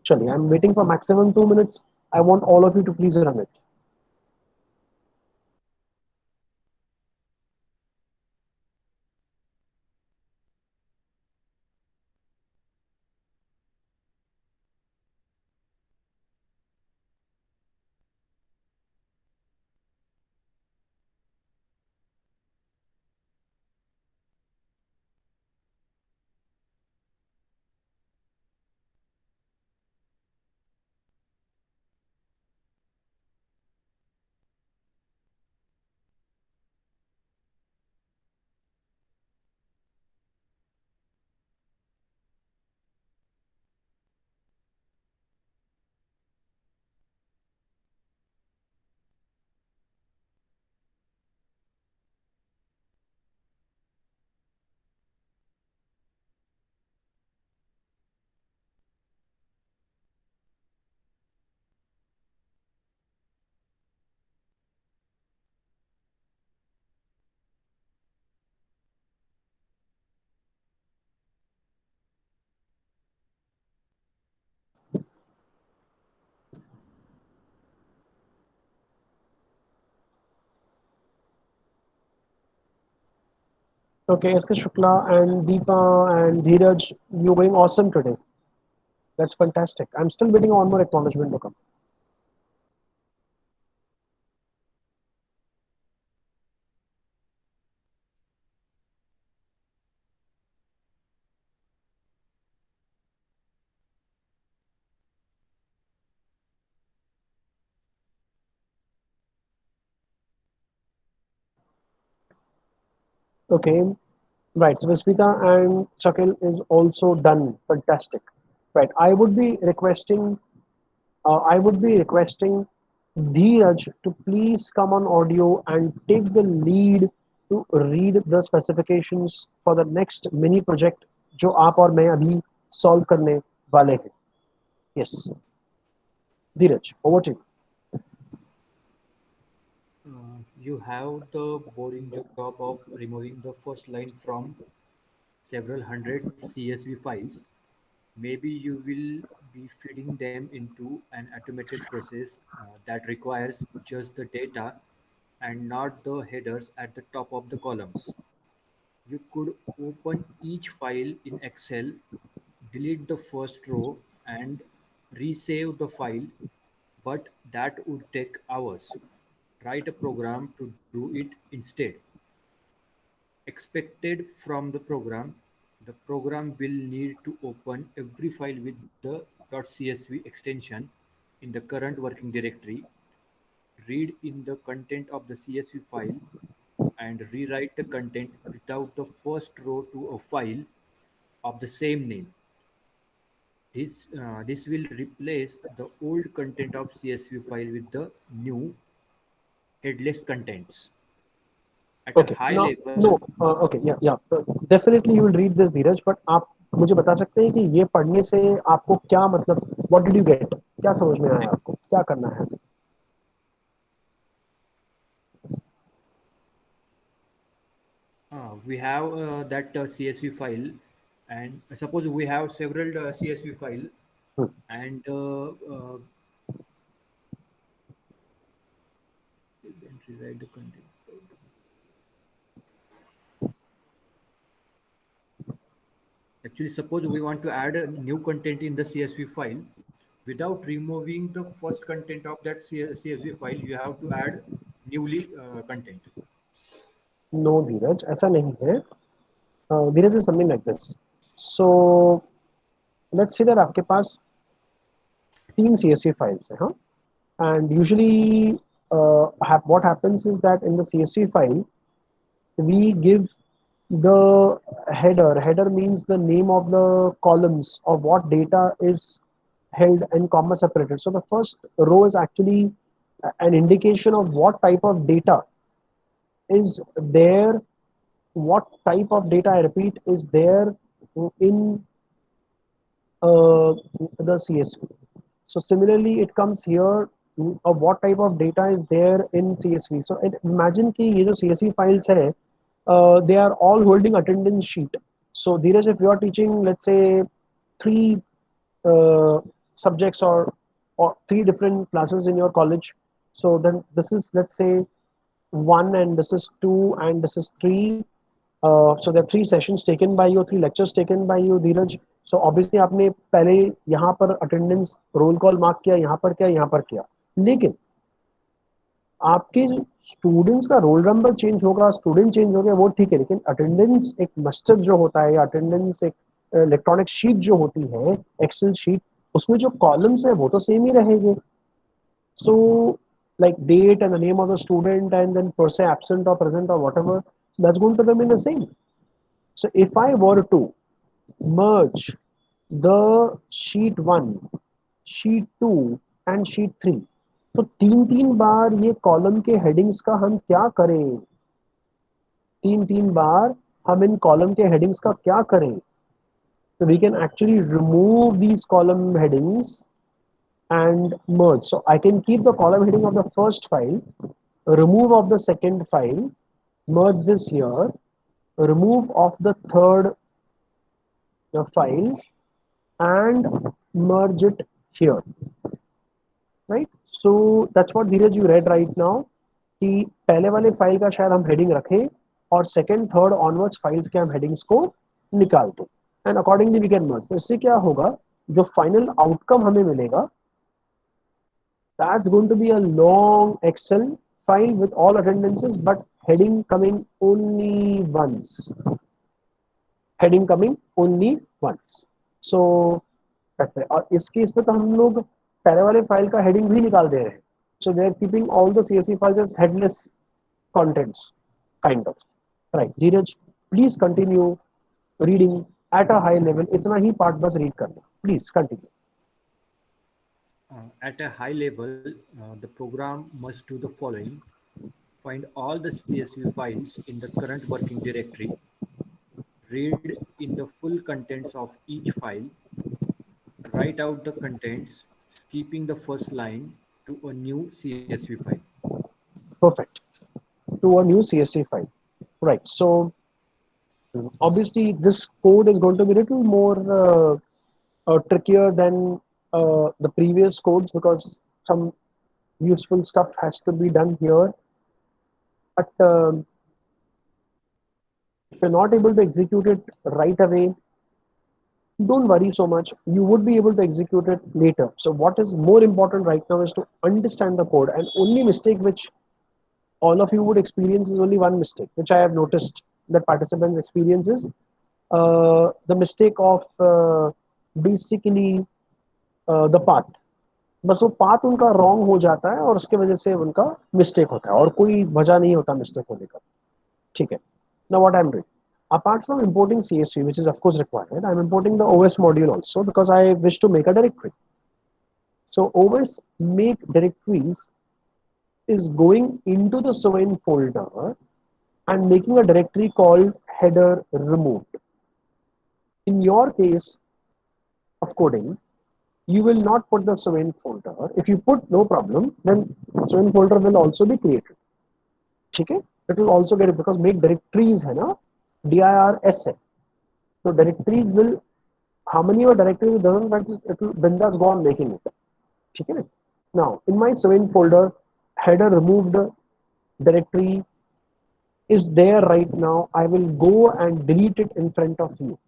चलिए, I am waiting for maximum 2 minutes. I want all of you to please run it. Okay, SK Shukla and Deepa and Dheeraj, you're going awesome today. That's fantastic. I'm still waiting on one more acknowledgement to come. Okay, right. So Vismita and Shakil is also done. Fantastic. Right. I would be requesting Dheeraj to please come on audio and take the lead to read the specifications for the next mini project जो आप और मैं अभी solve करने वाले हैं. Yes, Dheeraj, over to you. You have the boring job of removing the first line from several hundred CSV files. Maybe you will be feeding them into an automated process that requires just the data and not the headers at the top of the columns. You could open each file in Excel, delete the first row, and resave the file, but that would take hours. Write a program to do it instead. Expected from the program will need to open every file with the .csv extension in the current working directory, read in the content of the CSV file, and rewrite the content without the first row to a file of the same name. This will replace the old content of CSV file with the new headless contents. At a Okay, high now, level, no, okay, yeah, yeah, definitely you will read this, Dheeraj, but आप मुझे बता सकते हैं कि ये पढ़ने से आपको क्या मतलब, what did you get? क्या समझ में आया आपको? क्या करना है? we have that CSV file, and suppose we have several CSV file, Hmm. and then rewrite the content. Actually, suppose we want to add a new content in the CSV file. Without removing the first content of that CSV file, you have to add newly content. No, धीरज, ऐसा नहीं है. धीरज is something like this. So let's say that आपके पास 3 CSV files हैं, हाँ? And usually, what happens is that in the CSV file, we give the header. Header means the name of the columns of what data is held and comma separated. So the first row is actually an indication of what type of data is there, what type of data, I repeat, is there in the CSV. So similarly, it comes here of what type of data is there in CSV. So imagine कि ये जो CSV files है, they are all holding attendance sheet. So Dheeraj, if you are teaching, let's say, 3 subjects or 3 different classes in your college, so then this is, let's say, 1 and this is 2 and this is 3. So there are 3 sessions taken by you, 3 lectures taken by you, Dheeraj. So obviously आपने पहले यहाँ पर attendance roll call mark किया, यहाँ पर किया, यहाँ पर किया. लेकिन आपके स्टूडेंट्स का रोल नंबर चेंज होगा, स्टूडेंट चेंज हो गया, वो ठीक है, लेकिन अटेंडेंस एक मस्टर जो होता है, या अटेंडेंस एक इलेक्ट्रॉनिक शीट जो होती है, एक्सेल शीट, उसमें जो कॉलम्स है वो तो सेम ही रहेंगे. So like date and the name of the student and then per se absent or present or whatever, that's going to remain the same. So if I were to merge the sheet 1, sheet 2 and sheet 3, तो 3 बार ये column के headings का हम क्या करें? 3 बार हम इन column के headings का क्या करें? So we can actually remove these column headings and merge. So I can keep the column heading of the first file, remove of the second file, merge this here, remove of the third file, and merge it here. Right? So that's what Dheeraj you read right now, कि पहले वाले file का शायद हम heading रखें और second third onwards files के हम हेडिंग्स को निकाल दें, एंड अकॉर्डिंगली वी कैन मर्ज. तो इससे क्या होगा, जो फाइनल आउटकम हमें मिलेगा, that's going to be a long Excel file with all attendances, but heading coming only once. Heading coming only once. So that's it. और इस केस पे तो हम लोग पहले वाले फाइल का हेडिंग भी निकाल दे रहे हैं. So they are keeping all the CSV files as headless contents, kind of. Right. Dheeraj, please continue reading at a high level. इतना ही पार्ट बस रीड करना. Please continue. At a high level, the program must do the following: find all the CSV files in the current working directory, read in the full contents of each file, write out the contents, skipping the first line to a new CSV file. Perfect. To a new CSV file. Right. So obviously this code is going to be a little more trickier than the previous codes because some useful stuff has to be done here. But if you're not able to execute it right away, don't worry so much. You would be able to execute it later. So what is more important right now is to understand the code. And only mistake which all of you would experience is only one mistake, which I have noticed that participants experience is the mistake of basically the path. बस वो path उनका wrong हो जाता है और उसके वजह से उनका मिस्टेक होता है और कोई वजह नहीं होता मिस्टेक होने का. ठीक है. Now what I'm doing, apart from importing CSV, which is of course required, I'm importing the OS module also because I wish to make a directory. So OS make directories is going into the Soin folder and making a directory called header removed. In your case of coding, you will not put the Soin folder. If you put, no problem, then Soin folder will also be created. Okay? It will also get it because make directories है ना, DIRS है. So directories will, how many of directories doesn't matter, it will bindas go on making it. Okay? Now in my Soin folder, header removed directory is there right now. I will go and delete it in front of you.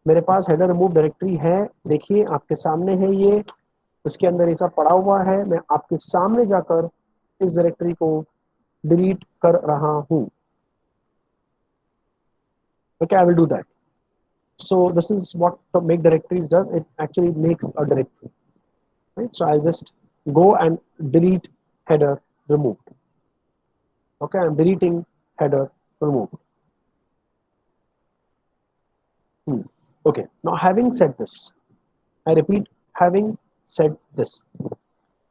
मेरे पास header remove directory है, देखिए आपके सामने है ये, इसके अंदर ऐसा पड़ा हुआ है, मैं आपके सामने जाकर इस डायरेक्टरी को डिलीट कर रहा हूं. Okay, I will do that. So this is what the make directories does. It actually makes a directory. Right? So I'll just go and delete header removed. Okay, I'm deleting header removed. Okay, now having said this, I repeat, having said this,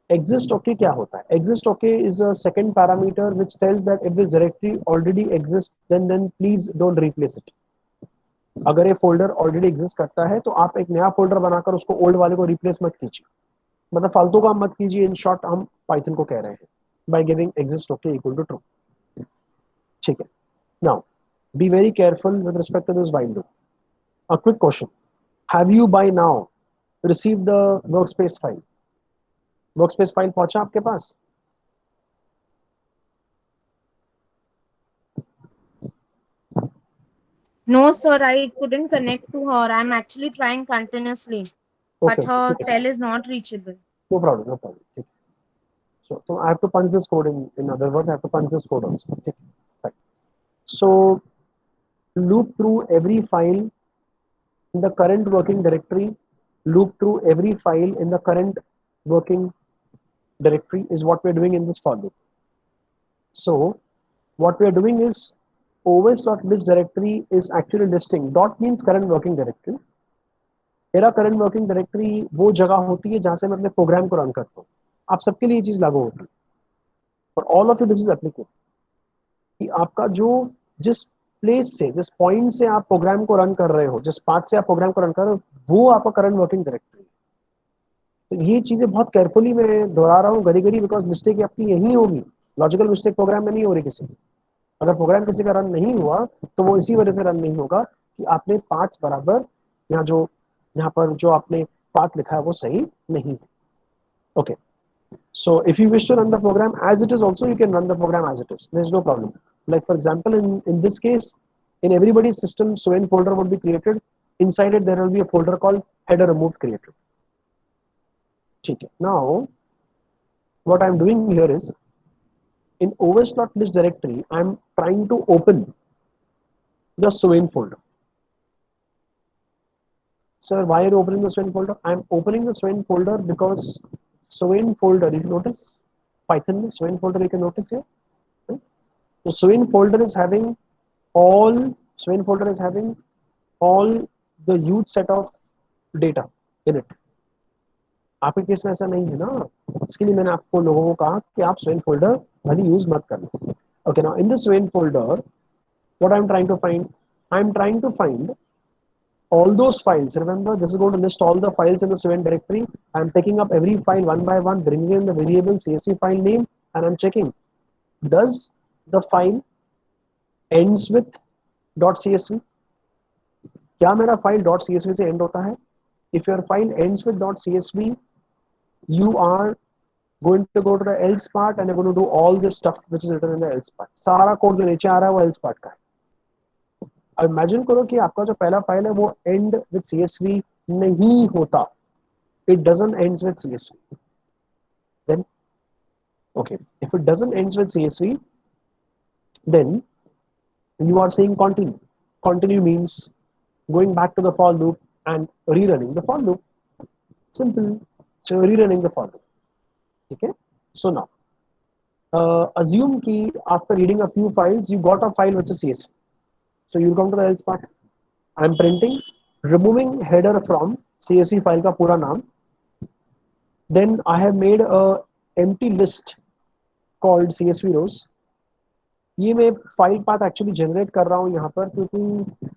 exist okay क्या होता है? Exist okay is a second parameter which tells that if this directory already exists, then please don't replace it. अगर ये folder already exist करता है तो आप एक नया फोल्डर बनाकर उसको ओल्ड वाले को रिप्लेस मत कीजिए, मतलब फालतू काम मत कीजिए. इन शॉर्ट हम पाइथन को कह रहे हैं by giving exist okay equal to true. ठीक है. Now be very careful with respect to this while loop. A quick question, have you by now received the workspace file? Workspace file पहुंचा आपके पास? No, sir, I couldn't connect to her. I'm actually trying continuously, but Okay, her okay. cell is not reachable. No problem, no problem. ठीक. So I have to punch this code in other words, I have to punch this code also. ठीक. Right. So loop through every file in the current working directory, loop through every file in the current working directory is what we're doing in this for loop. So what we are doing is os.list directory is actually listing. Dot means current working directory. मेरा current working directory वो जगह होती है जहां से मैं अपने programme को रन करता हूँ. आप सबके लिए ये चीज लागू होती है. For all of you this is applicable कि आपका जो जिस प्लेस से, जिस पॉइंट से आप प्रोग्राम को रन कर रहे हो, जिस पाथ से आप प्रोग्राम को रन कर रहे हो, वो आपका करंट वर्किंग डायरेक्टरी. तो ये चीजें बहुत केयरफुली मैं दोहरा रहा हूँ गरी गरी बिकॉज मिस्टेक आपकी यही होगी. लॉजिकल मिस्टेक प्रोग्राम में नहीं हो रही किसी की. अगर प्रोग्राम किसी का रन नहीं हुआ तो वो इसी वजह से रन नहीं होगा कि आपने 5 बराबर यहाँ पर जो आपने पाथ लिखा है वो सही नहीं है. Okay. So if you wish to run the program as it is also, you can run the program as it is. There is no problem. Like for example, in this case, in everybody's system, Soin folder would be created. Inside it, there will be a folder called header removed created. Okay. Now, what I'm doing here is, in os.list directory, I'm trying to open the Soin folder. Sir, why are you opening the Soin folder? I'm opening the Soin folder because Soin folder, if you notice, Python Soin folder you can notice here. Right? So Soin folder is having all the huge set of data in it. आपके case में ऐसा नहीं है ना, इसके लिए मैंने आपको लोगों को कहा कि आप Soin folder भले यूज मत करना. Okay, now in the Soin folder, what I'm trying to find all those files. Remember, this is going to list all the files in the student directory. I'm picking up every file one by one, bringing in the variable CSV file name, and I'm checking, does the file ends with .csv? क्या मेरा file .csv से end होता है? If your file ends with .csv, you are going to go to the else part and you're going to do all this stuff which is written in the else part. सारा code जो नीचे आ रहा है वो else part का है. अब imagine करो कि आपका जो पहला फाइल है वो end with CSV नहीं होता. It doesn't ends with CSV. Then, okay, if it doesn't ends with CSV, then you are saying continue. Continue means going back to the for loop and rerunning the for loop. Simple. So rerunning the for loop. Okay. So now, assume कि after reading a few files, you got a file which is CSV. So you come to the else part. I am printing, removing header from CSV file का पूरा नाम. Then I have made a empty list called CSV rows. ये मैं file path actually generate कर रहा हूँ यहाँ पर क्योंकि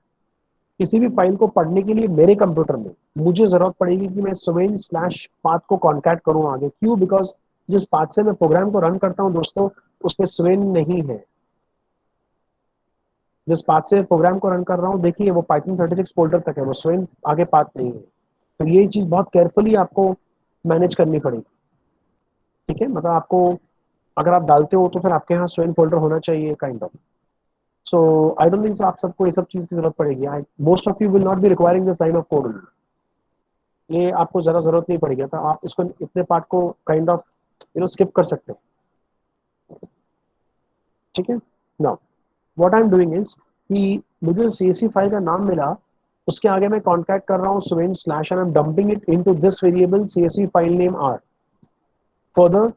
किसी भी फाइल को पढ़ने के लिए मेरे कंप्यूटर में मुझे जरूरत पड़ेगी कि मैं सुवेन स्लैश पाथ को कॉन्कैट करूँ आगे. क्यों? बिकॉज जिस पाथ से मैं प्रोग्राम को रन करता हूँ दोस्तों, उसमें सुवेन नहीं है. जिस पाथ से प्रोग्राम को रन कर रहा हूँ, देखिए वो पाइथन 36 फोल्डर तक है, वो सुवेन आगे पाथ नहीं है. तो ये चीज बहुत केयरफुली आपको मैनेज करनी पड़ेगी. ठीक है, मतलब आपको अगर आप डालते हो तो फिर आपके यहाँ सुवेन फोल्डर होना चाहिए kind of. So I don't think आप सबको ये सब चीज की जरूरत पड़ेगी. Most of you will not be requiring this line of code. ये आपको जरा जरूरत नहीं पड़ेगी, तो आप इसको इतने पार्ट को काइंड ऑफ स्किप कर सकते हैं. ठीक है. Now what I am doing is कि मुझे CSV फाइल का नाम मिला, उसके आगे मैं कॉन्कैट कर रहा हूँ Suven slash and I am dumping it into this variable CSV file name R. Further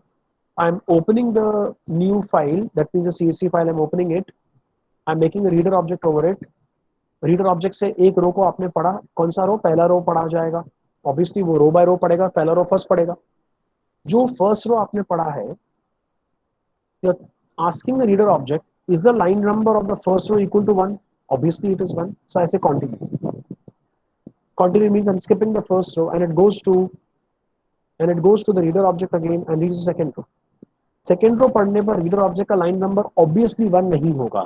I am opening the new file, that means the CSV file, I am opening it. I am making a reader object over it. Reader object से एक रो को आपने पढ़ा, कौन सा रो? पहला रो पढ़ा जाएगा. Obviously वो रो बाय रो पढ़ेगा, पहला रो फर्स्ट पढ़ेगा. जो फर्स्ट रो आपने पढ़ा है, you're asking the reader object, is the line number of the first row equal to 1? Obviously it is 1. So I say continue. Continue means I'm skipping the first row and it goes to the reader object again and reads the second row. Second row पढ़ने पर reader object का line number obviously 1 नहीं होगा,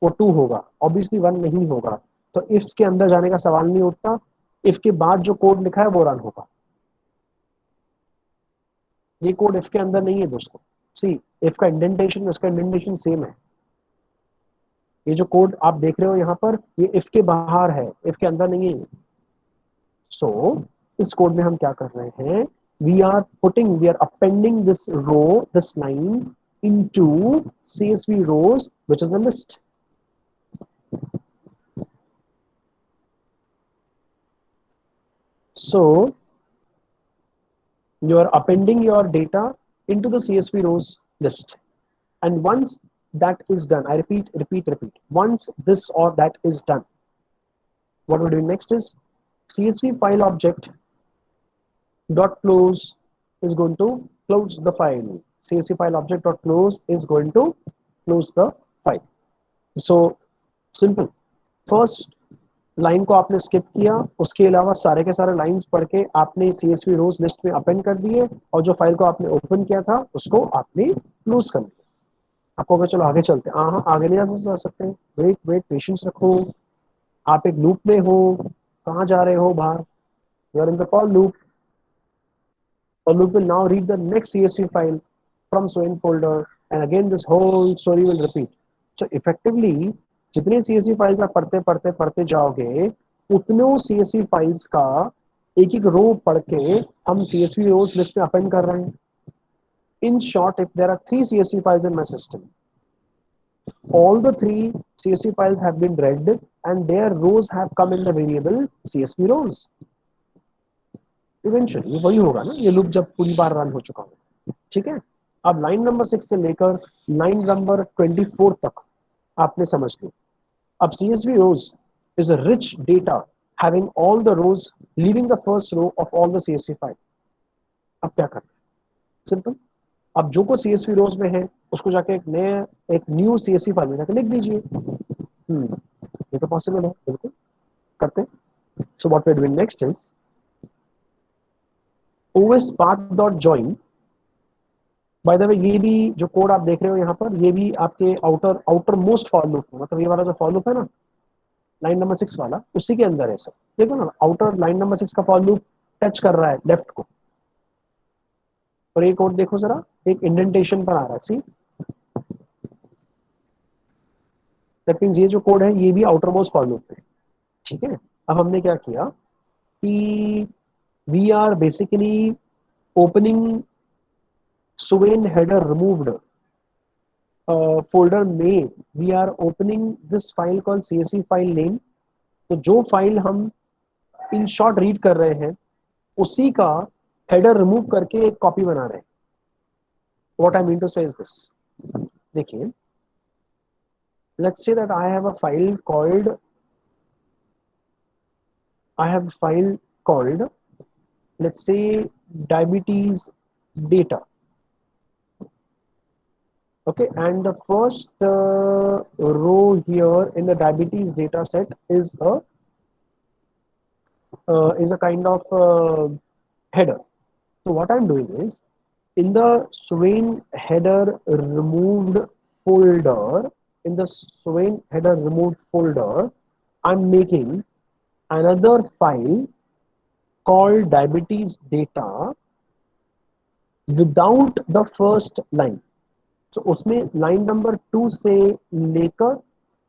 वो 2 होगा. Obviously 1 नहीं होगा, तो इफ के अंदर जाने का सवाल नहीं उठता. इफ के बाद जो कोड लिखा है वो रन होगा. ये कोड इफ के अंदर नहीं है दोस्तों. सी इफ का इंडेंटेशन, इसका इंडेंटेशन सेम है. ये जो कोड आप देख रहे हो यहाँ पर, ये इफ के बाहर है, इफ के अंदर नहीं है. सो इस कोड में हम क्या कर रहे हैं? we are appending this row, this line into CSV rows, which is the list. So you are appending your data into the CSV rows list, and once that is done, I repeat, once this or that is done, what we're doing next is CSV file object dot close is going to close the file. CSV file object dot close is going to close the file. So simple. First line को आपने skip किया, उसके अलावा सारे के सारे lines पढ़ के आपने CSV रोज लिस्ट में अपेंड कर दिए, और जो फाइल को आपने ओपन किया था उसको आपने क्लोज कर दिया. आपको अगर चलो आगे चलते हैं. हाँ, आगे नहीं जा सकते. वेट, पेशेंस रखो. आप एक लूप में हो, कहाँ जा रहे हो? बाहर. You are in the for loop. For loop will now read the next CSV file from Swain folder, and again this whole story will repeat. So effectively, जितने CSV files आप पढ़ते जाओगे, उतने CSV files का एक एक रो पढ़ के हम CSV rows list में append कर रहे हैं. In short, if there are 3 CSV files in my system, all the 3 CSV files have been read and their rows have come in the variable CSV rows. Eventually वही होगा ना, ये loop जब पूरी बार रन हो चुका हो. ठीक है. अब लाइन नंबर 6 से लेकर लाइन नंबर 24 तक आपने समझ लिया. अब CSV rows is a rich data having all the rows leaving the first row of all the CSV file. अब क्या करना है? सिंपल. अब जो को CSV rows में है उसको जाके एक न्यू CSV फाइल में जाके लिख दीजिए. ये तो पॉसिबल है, बिल्कुल करते हैं. So what we're doing next is ospath.join. Bye the वे ये भी जो कोड आप देख रहे हो यहाँ पर, ये भी आपके आउटर मोस्ट फॉर लूप, मतलब ये वाला जो फॉर लूप है ना, लाइन नंबर 6 वाला, उसी के अंदर है सर। देखो ना, आउटर लाइन नंबर 6 का फॉर लूप टच कर रहा है लेफ्ट को, और ये कोड देखो जरा, एक इंडेंटेशन पर आ रहा है, सी दैट मींस ये जो कोड है ये भी आउटर मोस्ट फॉर लूप है। ठीक है, अब हमने क्या किया कि we are basically opening Swain header removed folder में we are opening this file called csv file name। तो जो फाइल हम इन शॉर्ट रीड कर रहे हैं उसी का हेडर रिमूव करके एक कॉपी बना रहे हैं। व्हाट आई मीन टू से इज दिस, देखिए, let's say that I have a file called, let's say, diabetes data. Okay, and the first row here in the diabetes data set is a kind of header. So what I'm doing is, in the Swain header removed folder, I'm making another file called diabetes data without the first line. So उसमें line number 2 से लेकर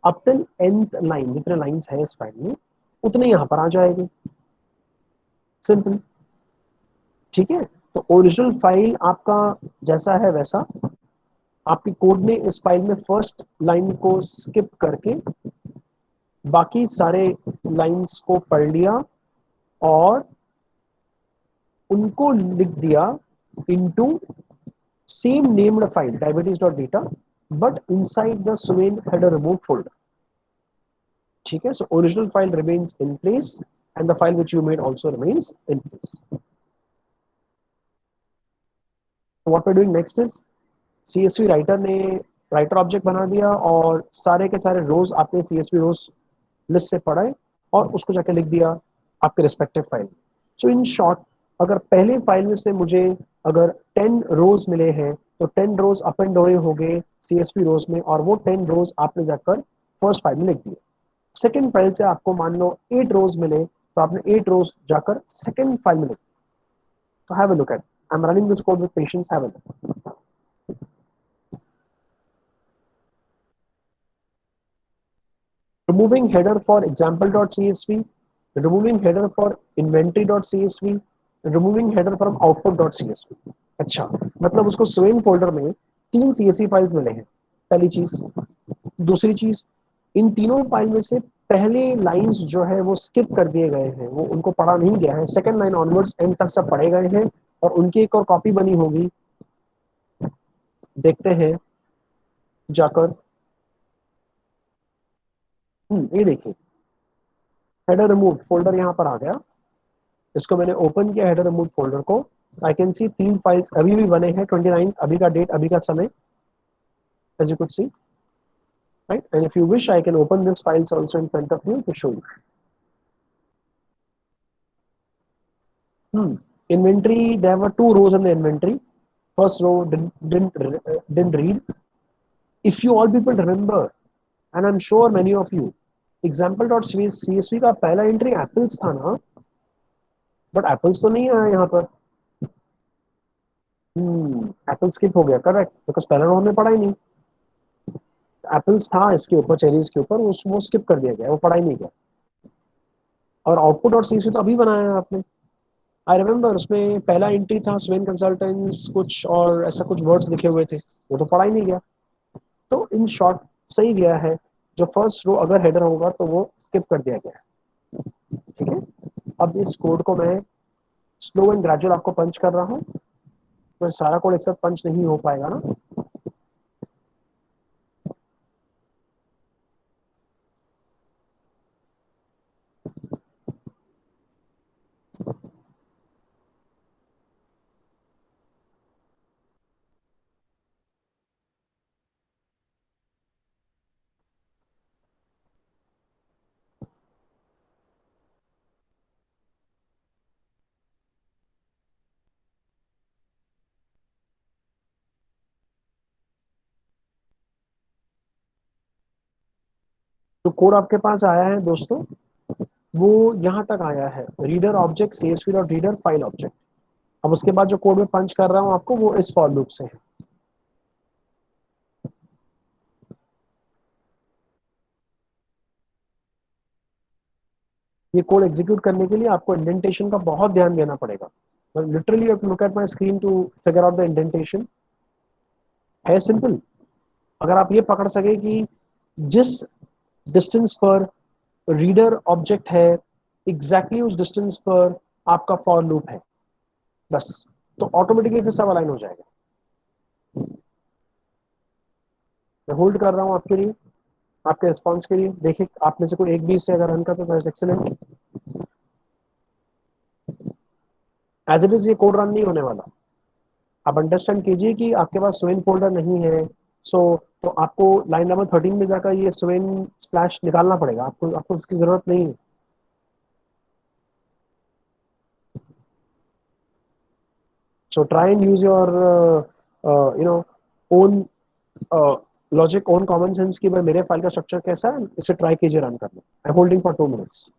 up till nth line, जितने lines है इस file में उतने यहां पर आ जाएंगे, सिंपल। ठीक है, तो ओरिजिनल फाइल आपका जैसा है वैसा, आपके कोड ने इस फाइल में फर्स्ट लाइन को स्किप करके बाकी सारे लाइंस को पढ़ लिया और उनको लिख दिया into same named file diabetes.data but inside the Swain header removed folder. ठीक है, so original file remains in place and the file which you made also remains in place. So what we're doing next is CSV writer ने writer object बना दिया और सारे के सारे रोज आपने CSV रोज लिस्ट से पढ़े और उसको जाके लिख दिया आपके respective file. So in short, अगर पहले फाइल में से मुझे अगर 10 रोज मिले हैं तो 10 रोज अप एंड हुए हो गए CSV रोज में, और वो 10 रोज आपने जाकर फर्स्ट फाइल में लिख दिए। सेकेंड फाइल से आपको मान लो 8 रोज मिले तो आपने 8 रोज जाकर सेकेंड फाइल में लिख दिए। तो have a look at, I am running this code with patience, have a look. Removing header for example.csv, removing header for inventory.csv, removing header from output.csv। अच्छा, मतलब उसको स्वेन फोल्डर में 3 CSV फाइल्स मिले हैं, पहली चीज। दूसरी चीज, इन तीनों फाइल में से पहले लाइंस जो है वो स्किप कर दिए गए हैं, वो उनको पढ़ा नहीं गया है, सेकंड लाइन ऑनवर्ड्स एंड तक सब पढ़े गए हैं और उनकी एक और कॉपी बनी होगी। देखते हैं जाकर, ये देखिए, हेडर रिमूव फोल्डर यहाँ पर आ गया, इसको मैंने ओपन किया हेडर रिमूव फोल्डर को। आई कैन सी 3 फाइल्स अभी भी बने हैं, 29 अभी का डेट, अभी का समय, as you could see, right. And if you wish I can open this files also in front of you to show you. Inventory, there were 2 rows in the inventory. First row didn't read. If you all people remember, and I'm sure many of you, example.csv का पहला entry apples था ना, but apples तो नहीं आया यहाँ पर। Apple skip हो गया, करेक्ट, बिकॉज पहला रो हमने पढ़ा ही नहीं। एप्पल्स था इसके ऊपर, चेरीज के ऊपर, वो स्किप कर दिया गया, वो पढ़ा ही नहीं गया। और आउटपुट और सीसी तो अभी बनाया है आपने। आई रिमेम्बर उसमें पहला एंट्री था स्वेन कंसल्टेंट्स कुछ और ऐसा कुछ वर्ड्स लिखे हुए थे, वो तो पढ़ा ही नहीं गया। तो इन शॉर्ट सही गया है, जो फर्स्ट रो अगर हेडर होगा तो वो स्किप कर दिया गया है। ठीक है, अब इस कोड को मैं स्लो एंड ग्रेजुअल आपको पंच कर रहा हूँ, तो सारा कोड एक साथ पंच नहीं हो पाएगा ना। जो कोड आपके पास आया है दोस्तों, वो यहाँ तक आया है, reader object CSV dot reader file object. अब उसके बाद जो कोड में पंच कर रहा हूँ आपको, वो इस फॉर लूप से है। ये कोड एग्जीक्यूट करने के लिए आपको इंडेंटेशन का बहुत ध्यान देना पड़ेगा। Literally you have to look at my screen to figure out the indentation. है सिंपल। अगर आप ये पकड़ सके कि जिस डिस्टेंस पर रीडर ऑब्जेक्ट है, एग्जैक्टली उस डिस्टेंस पर आपका फॉर लूप है, बस, तो ऑटोमेटिकली फिर सब अलाइन हो जाएगा। मैं होल्ड कर रहा हूँ आपके लिए, आपके रिस्पॉन्स के लिए। देखिए आप में से कोई एक भी इससे अगर रन करता तो एक्सेलेंट। एज इट इज ये कोड रन नहीं होने वाला। आप अंडरस्टैंड कीजिए कि आपके पास स्वेन फोल्डर नहीं है, सो तो आपको लाइन नंबर 13 में जाकर ये स्वेन स्लैश निकालना पड़ेगा। आपको उसकी जरूरत नहीं है। So try and use your you know own logic, own common sense की भाई मेरे फाइल का स्ट्रक्चर कैसा है, इसे ट्राई कीजिए रन करना। आई holding for 2 minutes.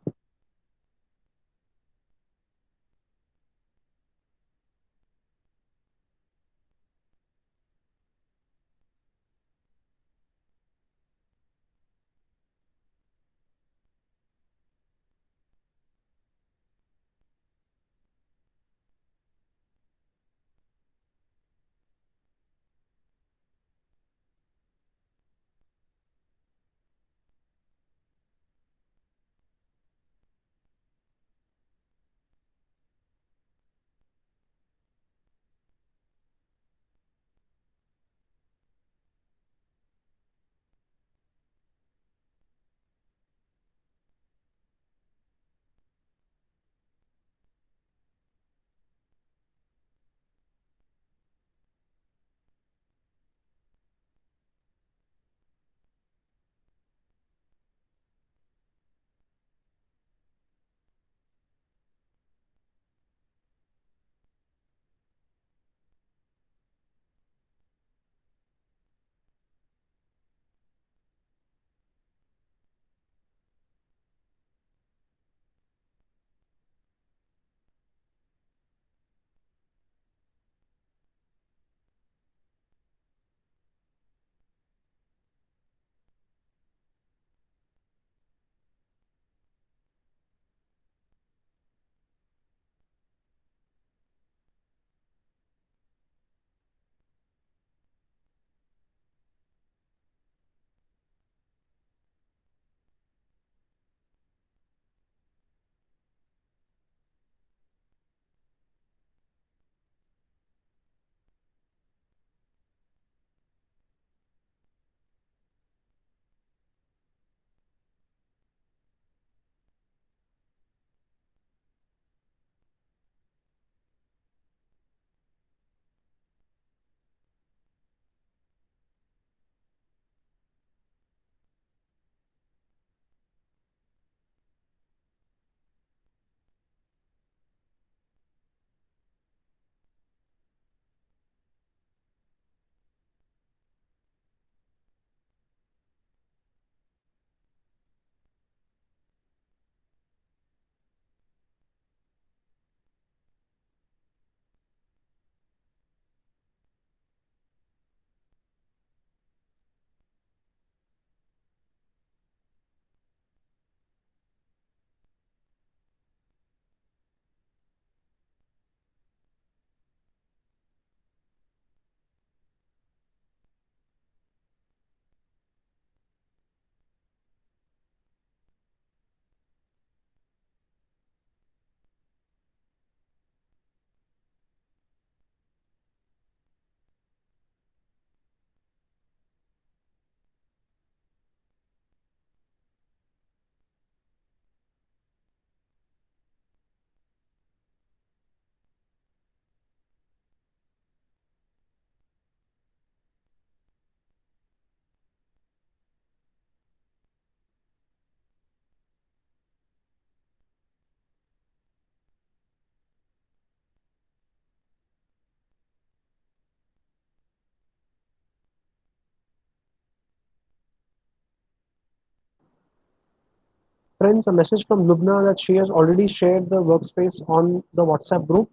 friends, a message from Lubna that she has already shared the workspace on the WhatsApp group,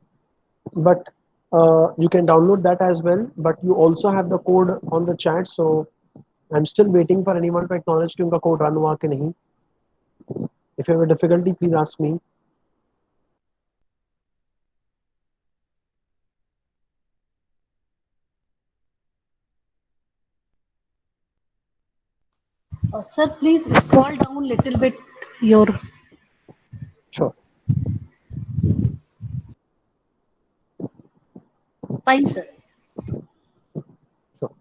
but you can download that as well. But you also have the code on the chat, so I'm still waiting for anyone to acknowledge कि उनका code run हुआ कि नहीं. If you have a difficulty, please ask me. Sir, please scroll down little bit. Your Sure. fine, sir. Sure.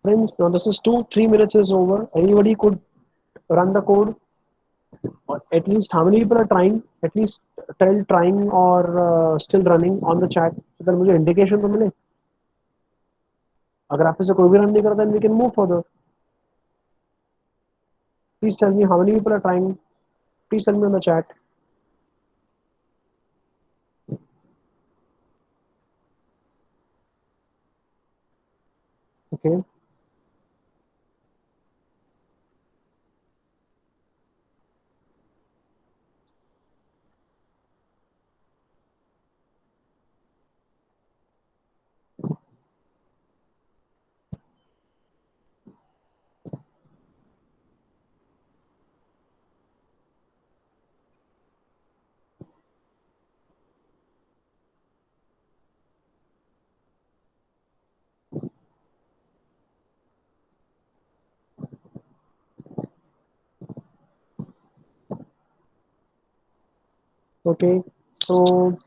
Friends, now this is 3 minutes is over. Anybody could run the code, or at least how many people are trying? At least tell trying or still running on the chat. So then मुझे indication तो मिले. अगर आप में से कोई भी run नहीं करता, then we can move further. Please tell me how many people are trying. Please tell me on the chat. Okay. Okay. So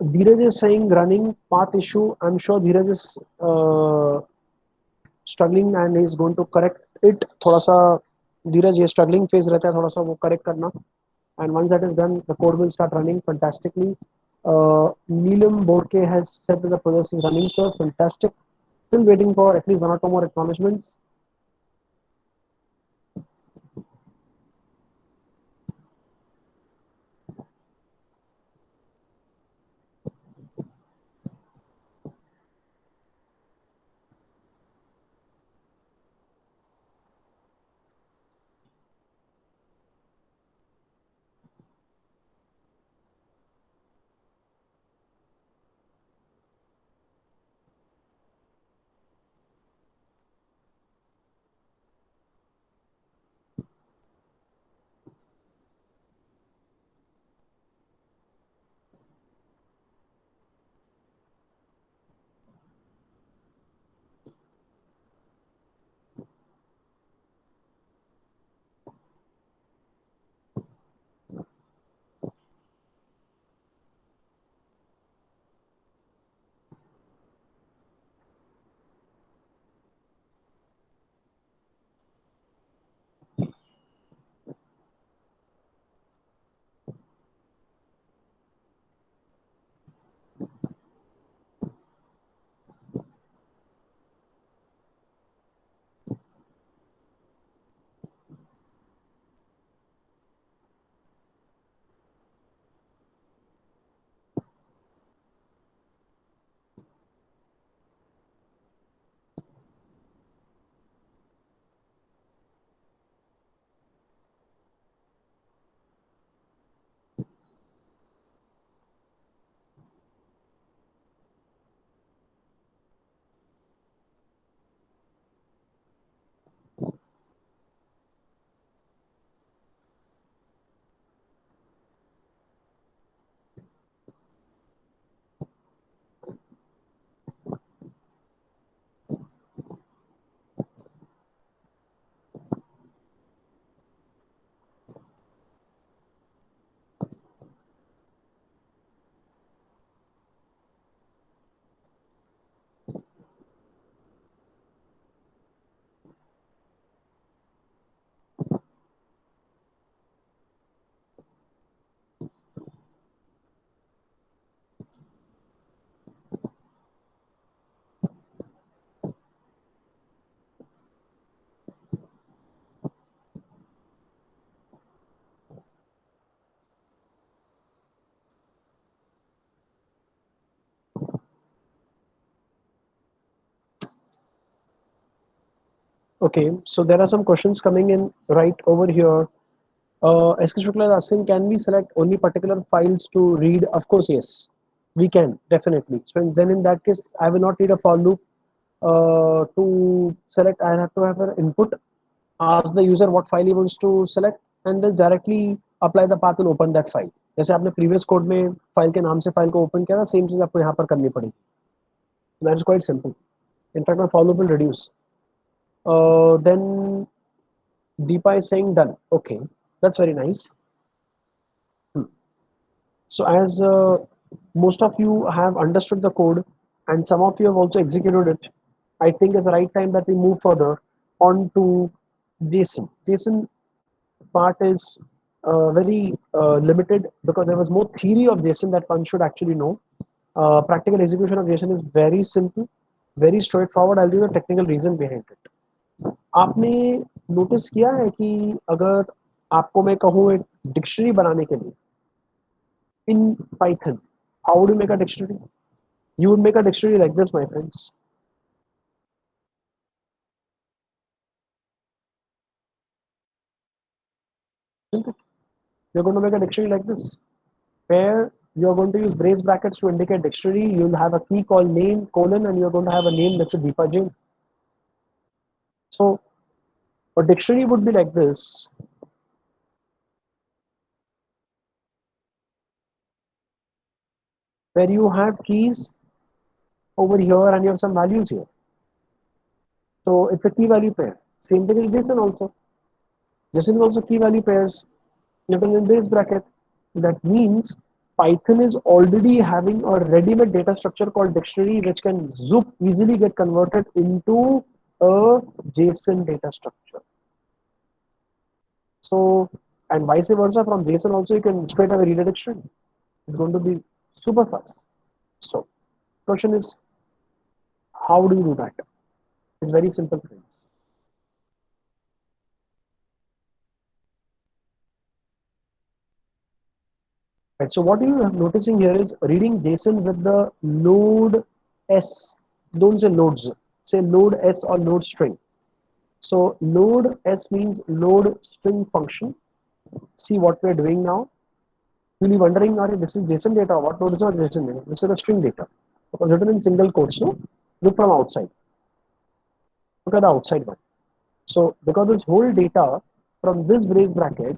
Dheeraj is saying running path issue. I'm sure Dheeraj is struggling and he's going to correct it. थोड़ा सा धीरज ये struggling phase रहता है, थोड़ा सा वो correct करना. And once that is done, the code will start running fantastically. Neelam Borke has said that the project is running, so fantastic. Still waiting for at least one or two more acknowledgements. Okay, so there are some questions coming in right over here. SK Shukla is asking, can we select only particular files to read? Of course, yes, we can, definitely. So then in that case, I will not need a for loop to select. I have to have an input, ask the user what file he wants to select, and then directly apply the path and open that file. जैसे आपने previous code में file के नाम से file को open किया था, same चीज़ आपको यहाँ पर करनी पड़ेगी. That is quite simple. In fact, my for loop will reduce. Then Deepa is saying done. Okay, that's very nice. So as most of you have understood the code and some of you have also executed it, I think it's the right time that we move further on to JSON. JSON part is very limited because there was more theory of JSON that one should actually know. Practical execution of JSON is very simple, very straightforward. I'll give you a technical reason behind it. आपने notice किया है कि अगर आपको मैं कहूँ एक dictionary बनाने के लिए in Python, how would you make a dictionary? You would make a dictionary like this, my friends. Isn't it? You're going to make a dictionary like this, where you're going to use brace brackets to indicate dictionary. You'll have a key called name, colon, and you're going to have a name that's a Deepa Jain. So a dictionary would be like this. Where you have keys over here and you have some values here. So it's a key value pair. Same thing is JSON also. JSON is also key value pairs. Written in this bracket. That means Python is already having a ready-made data structure called dictionary, which can zoop easily get converted into a JSON data structure. So, and vice versa, from JSON also you can straight away read a dictionary. It's going to be super fast. So, question is, how do you do that? It's very simple, friends. Right, so what you are noticing here is reading JSON with the load S. Don't say loads, say load S or load string. So load S means load string function. See what we're doing now. You'll be wondering, this is JSON data. What load is not JSON data? This is a string data. Because written in single quotes. So look from outside. Look at the outside one. So because this whole data from this brace bracket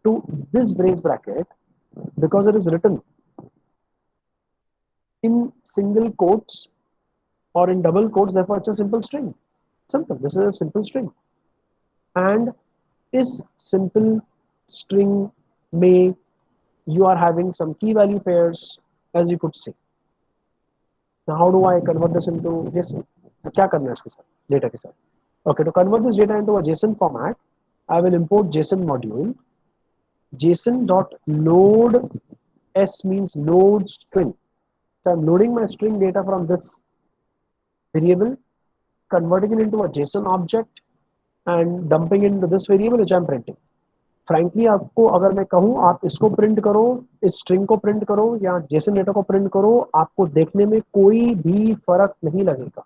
to this brace bracket, because it is written in single quotes or in double quotes, therefore it's a simple string. Simple. This is a simple string. And is simple string may you are having some key value pairs, as you could say. Now, how do I convert this into JSON? क्या करना है इसके साथ, data के साथ? Okay, to convert this data into a JSON format, I will import JSON module. JSON.load S means load string. So I'm loading my string data from this variable, converting it into a JSON object, and dumping into this variable which I'm printing. Frankly आपको अगर मैं कहूँ आप इसको print करो, इस string को print करो या जेसन डेटा को प्रिंट करो, आपको देखने में कोई भी फर्क नहीं लगेगा.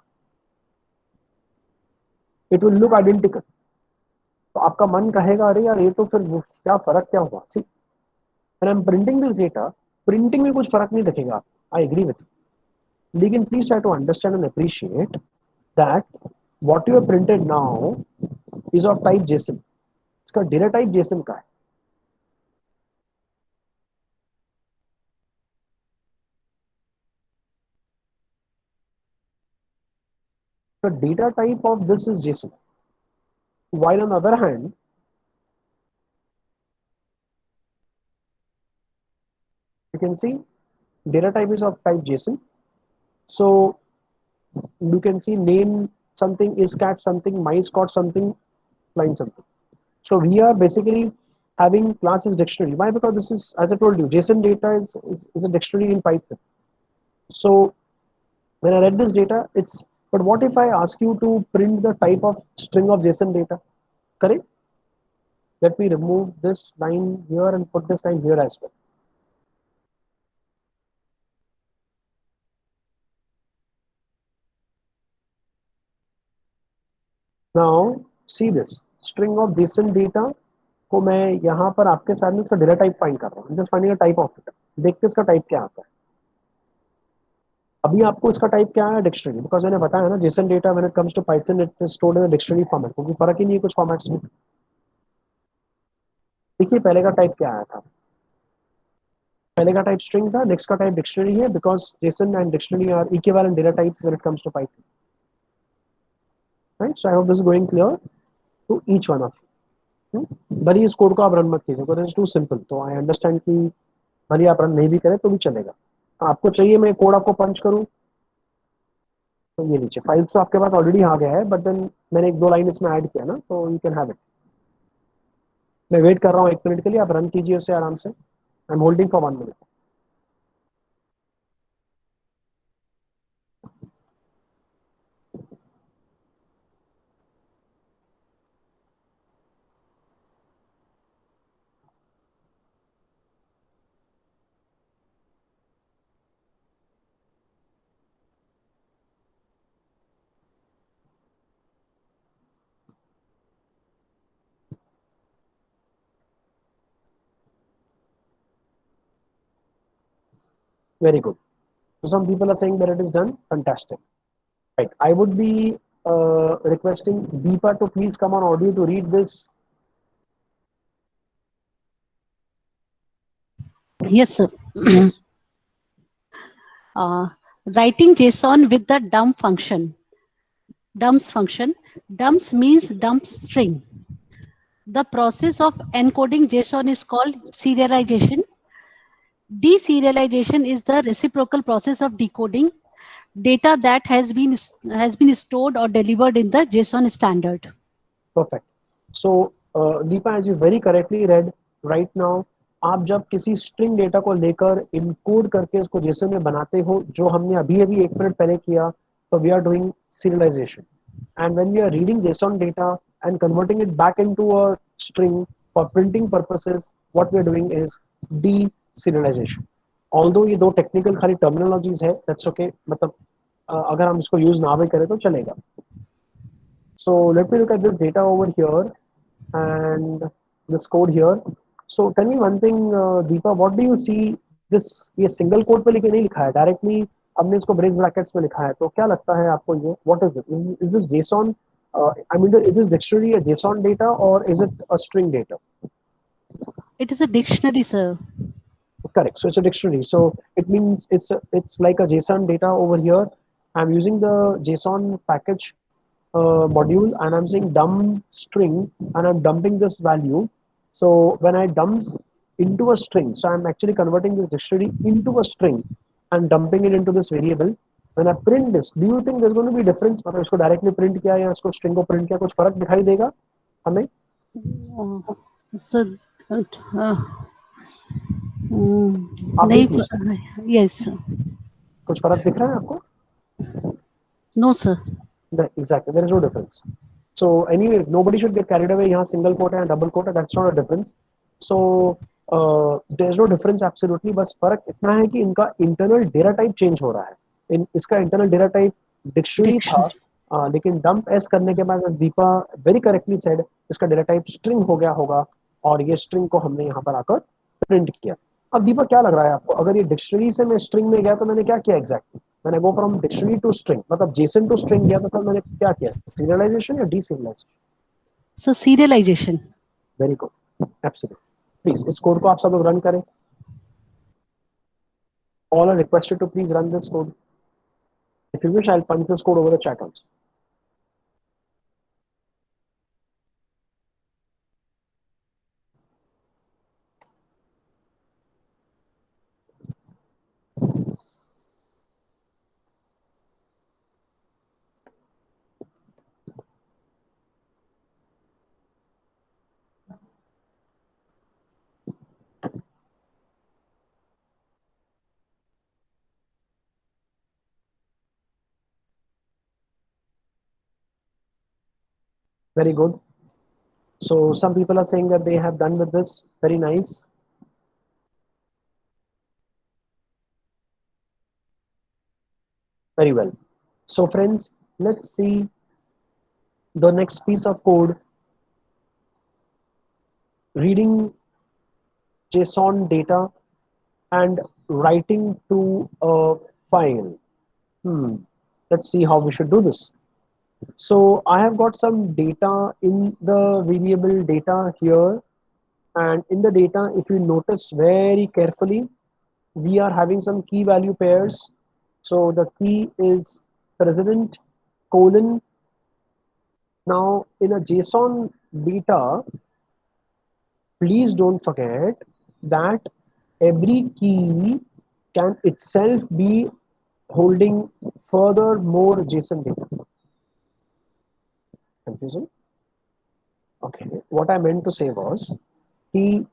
It will look identical. तो आपका मन कहेगा अरे यार ये तो फिर क्या फर्क क्या हुआ. See when I am printing this data, printing में कुछ फर्क नहीं दिखेगा. आई एग्री विथ यू, लेकिन please try to understand and appreciate that what you have printed now is of type JSON. इसका डेटा टाइप जेसन का है. The data type of this is JSON. While on the other hand, you can see data type is of type JSON. So you can see name something, is cat something, mice caught something, line something. So we are basically having class as dictionary. Why? Because this is, as I told you, JSON data is a dictionary in Python. So when I read this data, it's, but what if I ask you to print the type of string of JSON data? Correct? Let me remove this line here and put this line here as well. Now see this string of JSON data को मैं यहाँ पर आपके सामने उसका data type find कर रहा हूँ, just finding a type of data. देखते हैं उसका टाइप क्या आता है। अभी आपको इसका टाइप क्या है, डिक्शनरी, बिकॉज मैंने बताया ना JSON data when it comes to Python it is stored in dictionary format, क्योंकि फर्क ही नहीं है कुछ फॉर्मेट्स में। देखिए पहले का टाइप क्या आया था, पहले का टाइप स्ट्रिंग था, नेक्स्ट का टाइप डिक्शनरी है, because JSON and dictionary are equivalent data types when it comes to Python, right? So I hope this is going clear to each one of you. भले इस code को आप run मत कीजिए because it's to simple, तो I understand कि भले आप रन नहीं भी करें तो भी चलेगा। आपको चाहिए मैं कोड आपको पंच करूं, तो ये नीचे फाइल्स तो आपके पास ऑलरेडी आ गया है, बट देन मैंने एक दो लाइन इसमें ऐड किया ना, तो यू कैन हैव इट। मैं वेट कर रहा हूँ 1 मिनट के लिए, आप रन कीजिए उसे आराम से। I am holding for 1 minute. Very good. So some people are saying that it is done. Fantastic. Right. I would be requesting Deepa to please come on audio to read this. Yes, sir. Yes. Writing JSON with the dump function. Dumps function. Dumps means dump string. The process of encoding JSON is called serialization. Deserialization is the reciprocal process of decoding data that has been stored or delivered in the JSON standard. Perfect. So Deepa, as you very correctly read, right now आप जब किसी string data को लेकर encode करके उसको Jason में बनाते हो, जो हमने अभी अभी 1 मिनट पहले किया, तो we are doing serialization. And when we are reading JSON data and converting it back into a string for printing purposes, what we are doing is deserialization. Although ये दो टेक्निकल खाली टर्मिनोलॉजीज है, that's okay, मतलब अगर हम इसको use ना भी करें तो चलेगा। So let me look at this data over here and this code here. So tell me one thing, Deepa, what do you see this, ये सिंगल कोड पे लिखे नहीं लिखा है, डायरेक्टली हमने इसको ब्रेस ब्रैकेट्स में लिखा है, तो क्या लगता है आपको ये, what is it? Is this JSON? I mean, is this dictionary a JSON data or is it a string data? It is a dictionary, sir. Correct. So it's a dictionary. So it means it's like a JSON data over here. I'm using the JSON package module and I'm saying dump string and I'm dumping this value. So when I dump into a string, so I'm actually converting this dictionary into a string and dumping it into this variable. When I print this, do you think there's going to be difference? मतलब इसको directly print किया या इसको string को print किया, कुछ फर्क दिखाई देगा हमें? So, uh, आप नहीं, देख लीजिए, yes, कुछ फर्क दिख रहा है आपको? no, sir. Exactly, there is no difference. So anyway, nobody should get carried away. यहाँ single quote and double quote, that's not a difference. So there is no difference absolutely. बस फर्क इतना है कि इनका internal data type change हो रहा है. इसका internal data type dictionary था, लेकिन dump s करने के बाद as Deepa very correctly said, इसका data type string हो गया होगा और ये string को हमने यहाँ पर आकर print किया। अब दीपा क्या लग रहा है आपको, अगर ये डिक्शनरी से मैं स्ट्रिंग में गया तो मैंने क्या किया एग्जैक्टली? मैंने go from dictionary to string, मतलब जेसन टू स्ट्रिंग गया, तो फिर मैंने क्या किया, सीरियलाइजेशन या deserialization? So, serialization. Very good, absolute. Please इस कोड को आप सब लोग रन करें। All are requested to please run this code. If you wish I will punch this code over the chat also. Very good. So some people are saying that they have done with this. Very nice. Very well. So friends, let's see the next piece of code, reading JSON data and writing to a file. Let's see how we should do this. So I have got some data in the variable data here, and in the data, if you notice very carefully, we are having some key value pairs. So the key is president colon. Now in a JSON data, please don't forget that every key can itself be holding further more JSON data. Confusing? Okay, what I meant to say was key.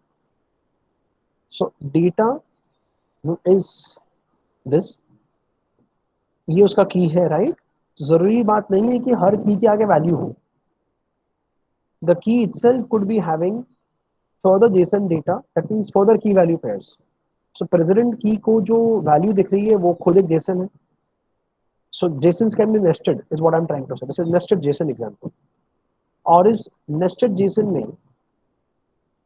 So data is this, ये उसका की है, right? जरूरी बात नहीं है कि हर की के आगे वैल्यू हो. The key itself could be having further JSON data, that means further key value pairs. So president key को जो वैल्यू दिख रही है वो खुद एक JSON है. So JSONs can be nested is what I'm trying to say. This is nested JSON example. और इस nested JSON में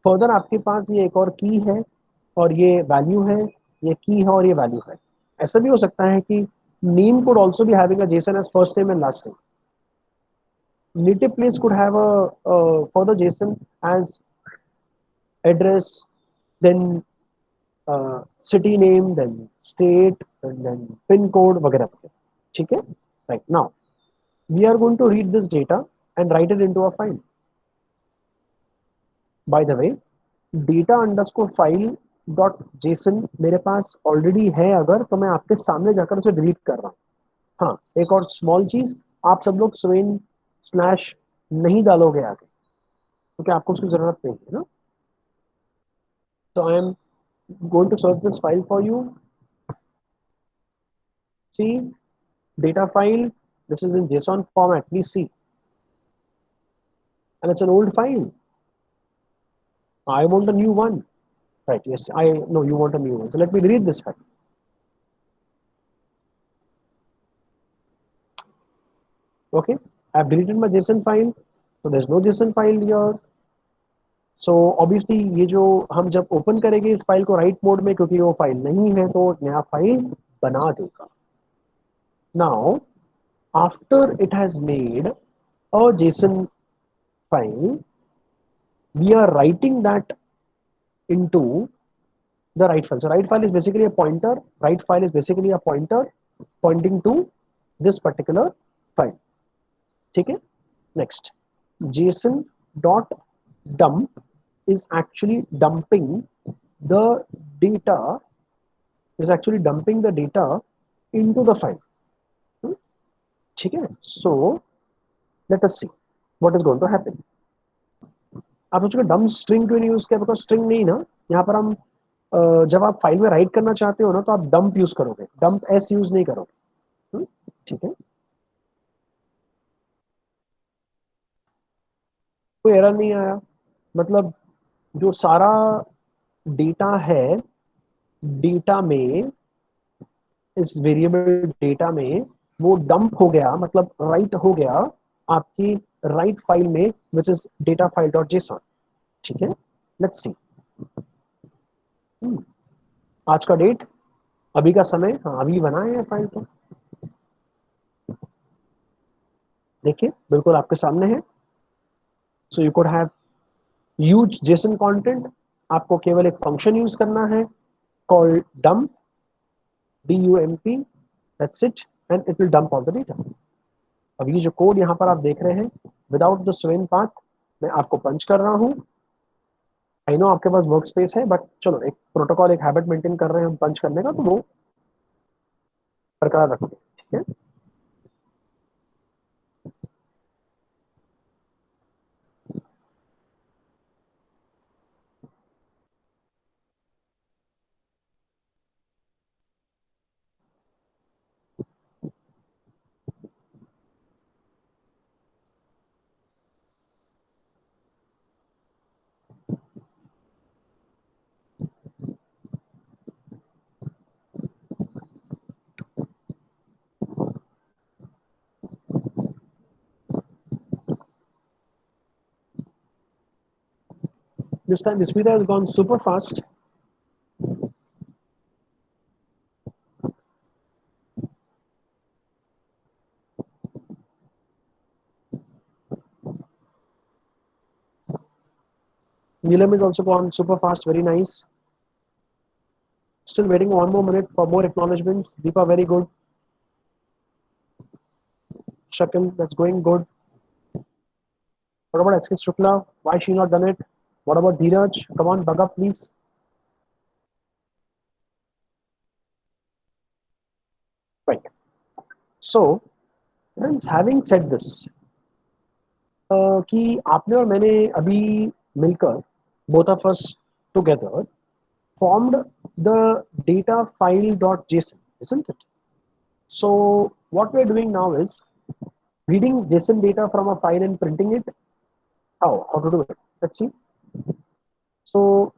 फर्दर आपके पास ये एक और की है और ये वैल्यू है, ये की है और ये वैल्यू है. ऐसा भी हो सकता है कि name could also be having a JSON as first name and last name. Native place could have a further JSON as address, then city name, then state, and then pin code वगैरह. ठीक है? Right, now we are going to read this data and write it into a file. By the way, data underscore file dot JSON मेरे पास already है, अगर तो मैं आपके सामने जाकर उसे डिलीट कर रहा हूँ. हाँ, एक और स्मॉल चीज, आप सब लोग स्वेन स्लैश नहीं डालोगे आगे क्योंकि आपको उसकी जरूरत नहीं है ना. तो I am going to search this file for you. See, data file, this is in JSON format, please see. And it's an old file. I want a new one. Right, yes, I know you want a new one. So let me read this file. Okay, I've deleted my JSON file. So there's no JSON file here. So obviously ये जो हम जब open करेंगे इस file को right mode में, क्योंकि वो फाइल नहीं है तो नया फाइल बना देगा. Now after it has made a JSON file, we are writing that into the right file. So right file is basically a pointer. Right file is basically a pointer pointing to this particular file. ठीक है? Next, JSON dot dump is actually dumping the data, into the file. ठीक है? So let us see what is going to happen. आप सोचोगे dump string क्यों नहीं use किया? Because string नहीं ना, यहाँ पर हम जब आप फाइल में राइट करना चाहते हो ना तो आप डंप यूज करोगे, डंप एस यूज नहीं करोगे. ठीक है? कोई एरर नहीं आया, मतलब जो सारा डेटा है डेटा में, इस वेरिएबल डेटा में वो डंप हो गया, मतलब राइट हो गया आपकी राइट फाइल में, which is data file dot JSON. ठीक है? Let's see. आज का डेट, अभी का समय, हाँ अभी बनाए हैं फाइल, तो देखिए बिल्कुल आपके सामने है. So you could have use Jason content. आपको केवल एक फंक्शन यूज करना है called dump, dump, that's it, and it will dump all the data. अब ये जो कोड यहाँ पर आप देख रहे हैं विदाउट द स्वेन पाथ, मैं आपको पंच कर रहा हूँ. आई नो आपके पास वर्क स्पेस है, बट चलो एक प्रोटोकॉल, एक हैबिट मेंटेन कर रहे हैं हम पंच करने का, तो वो बरकरार रखते हैं. ठीक है? This time Smita has gone super fast. Neelam is also gone super fast, very nice. Still waiting 1 more minute for more acknowledgements. Deepa, very good. Shakil, that's going good. What about SK Shukla? Why she not done it? What about Dheeraj? Come on, bug up, please. Right. So, friends, having said this, कि आपने और मैंने अभी मिलकर both of us together formed the data file.json, isn't it? So what we're doing now is reading JSON data from a file and printing it. How to do it? Let's see. So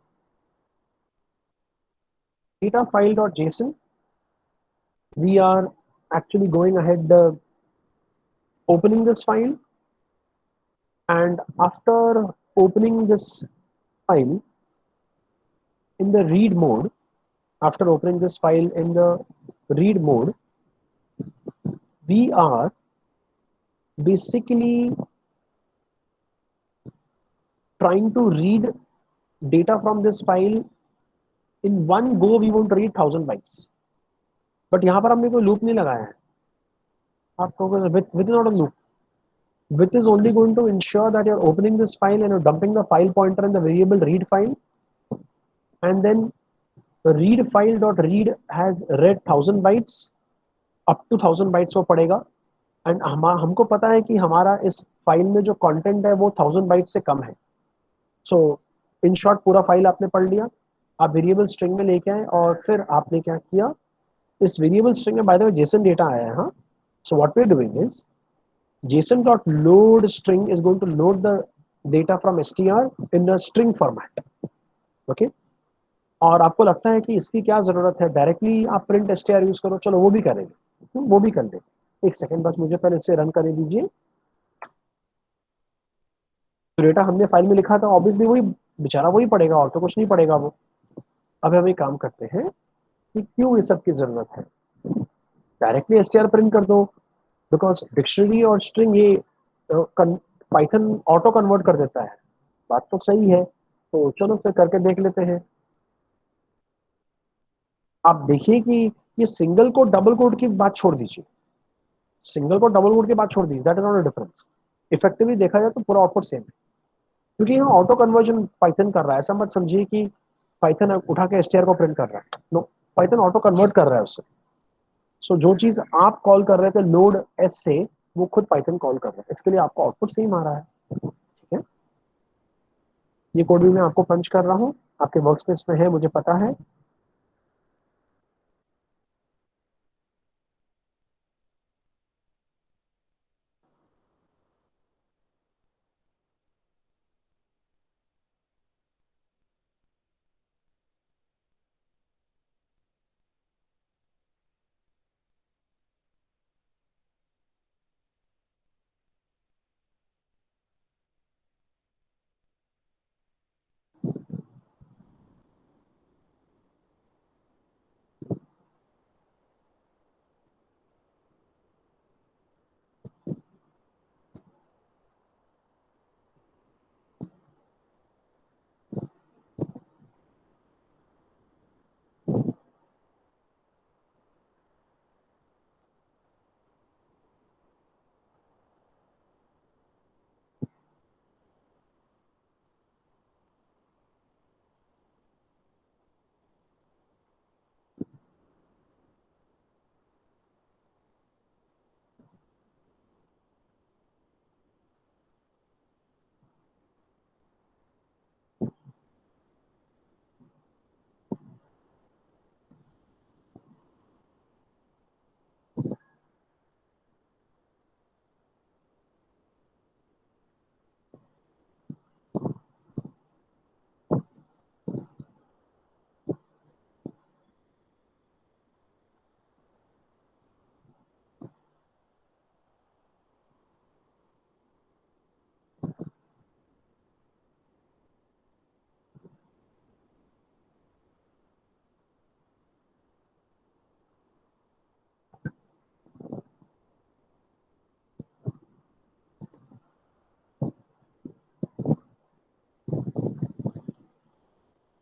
data file.json, we are actually going ahead opening this file, and after opening this file in the read mode, after opening this file in the read mode, we are basically trying to read data from this file. In one go we want to read 1000 bytes, but यहाँ पर हमने कोई loop नहीं लगाया है. आपको with is not a loop. With is only going to ensure that you're opening this file and you're dumping the file pointer in the variable read file, and then the read file dot read has read 1000 bytes, up to 1000 bytes वो पड़ेगा. And हमको पता है कि हमारा इस file में जो कंटेंट है वो 1000 बाइट से कम है. सो इन शॉर्ट पूरा फाइल आपने पढ़ लिया, आप वेरिएबल स्ट्रिंग में लेके आए और फिर आपने क्या किया, इस वेरिएबल स्ट्रिंग में by the way JSON data आया है. हाँ, so what we are doing is JSON dot load string is going to load the data from STR in a string format. Okay, और आपको लगता है कि इसकी क्या जरूरत है, डायरेक्टली आप प्रिंट एसटीआर यूज करो, चलो वो भी करेंगे, वो भी कर लेंगे. एक सेकेंड बस मुझे पहले इसे रन करने दीजिए. तो डेटा हमने फाइल में लिखा था, ऑब्वियसली वही बेचारा वही पड़ेगा और तो कुछ नहीं पड़ेगा वो. अब हम एक काम करते हैं कि क्यों ये सब की जरूरत है, डायरेक्टली एसटीआर प्रिंट कर दो, बिकॉज डिक्शनरी और स्ट्रिंग ये पाइथन ऑटो कन्वर्ट कर देता है. बात तो सही है, तो चलो फिर करके देख लेते हैं. आप देखिए कि ये सिंगल को डबल कोड की बात छोड़ दीजिए, सिंगल को डबल कोड की बात छोड़ दीजिए, that is not a difference. Effectively देखा जाए तो पूरा आउटपुट सेम है, क्योंकि यहाँ ऑटो कन्वर्जन पाइथन कर रहा है. ऐसा मत समझिए कि पाइथन उठा के एसटीआर को प्रिंट कर रहा है. नो, पाइथन ऑटो कन्वर्ट कर रहा है उससे. सो जो चीज आप कॉल कर रहे थे लोड एस से, वो खुद पाइथन कॉल कर रहा है. इसके लिए आपको आउटपुट सेम आ रहा है. ठीक है, ये कोड भी मैं आपको पंच कर रहा हूँ, आपके वर्क स्पेस में है, मुझे पता है.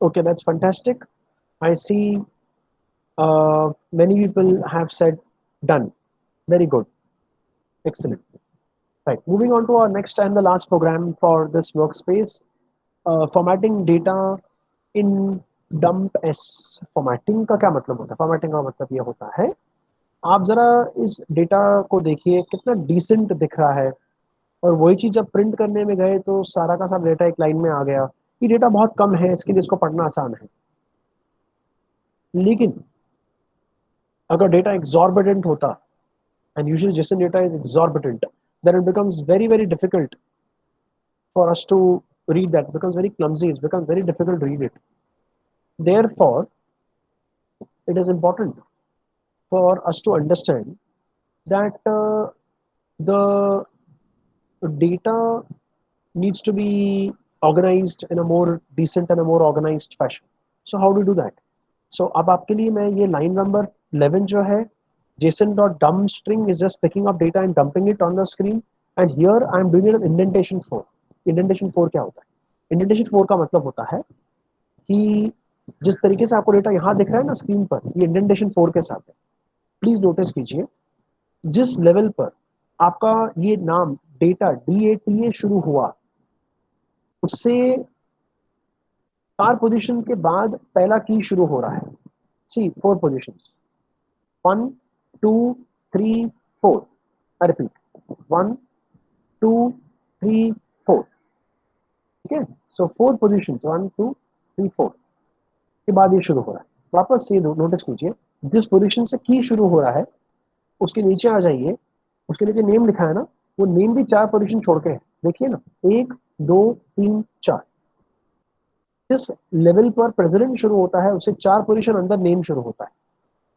Okay, that's fantastic. I see many people have said done. Very good. Excellent. Right. Moving on to our next and the last program for this workspace, formatting data in dump s. Formatting का क्या मतलब होता है? Formatting का मतलब ये होता है, आप जरा इस डेटा को देखिए कितना डिसेंट दिख रहा है, और वही चीज़ जब प्रिंट करने में गए तो सारा का सारा डेटा एक लाइन में आ गया। ये डेटा बहुत कम है, इसके लिए इसको पढ़ना आसान है। लेकिन अगर डेटा एक्सॉर्बिटेंट होता, and usually JSON data is exorbitant, then it becomes very, very difficult for us to read that. It becomes very clumsy, it becomes very difficult to read it. Therefore, it is important for us to understand that the data needs to be organized in a more decent and a more organized fashion. So how do we do that? So अब आपके लिए मैं ये line number 11 जो है, JSON.dump string is just picking up data and dumping it on the screen, and here I am doing it in indentation 4. Indentation 4 क्या होता है? Indentation 4 का मतलब होता है कि जिस तरीके से आपको डेटा यहाँ दिख रहा है ना स्क्रीन पर, ये इंडेंटेशन 4 के साथ है। प्लीज नोटिस कीजिए, जिस लेवल पर आपका ये नाम डेटा DATA शुरू हुआ, उससे 4 पोजीशन के बाद पहला की शुरू हो रहा है। सी 4 पोजीशंस, 1 2 3 4। I repeat, 1 2 3 4। ठीक है, सो 4 पोजीशंस, 1 2 3 4 के बाद ये शुरू हो रहा है। वापस से नोटिस कीजिए, जिस पोजीशन से की शुरू हो रहा है उसके नीचे आ जाइए, उसके नीचे नेम लिखा है ना, वो नेम भी 4 पोजीशन छोड़ के है। देखिए ना, 1 2 3 4। जिस लेवल पर प्रेसिडेंट शुरू होता है उससे 4 पोजीशन अंदर नेम शुरू होता है।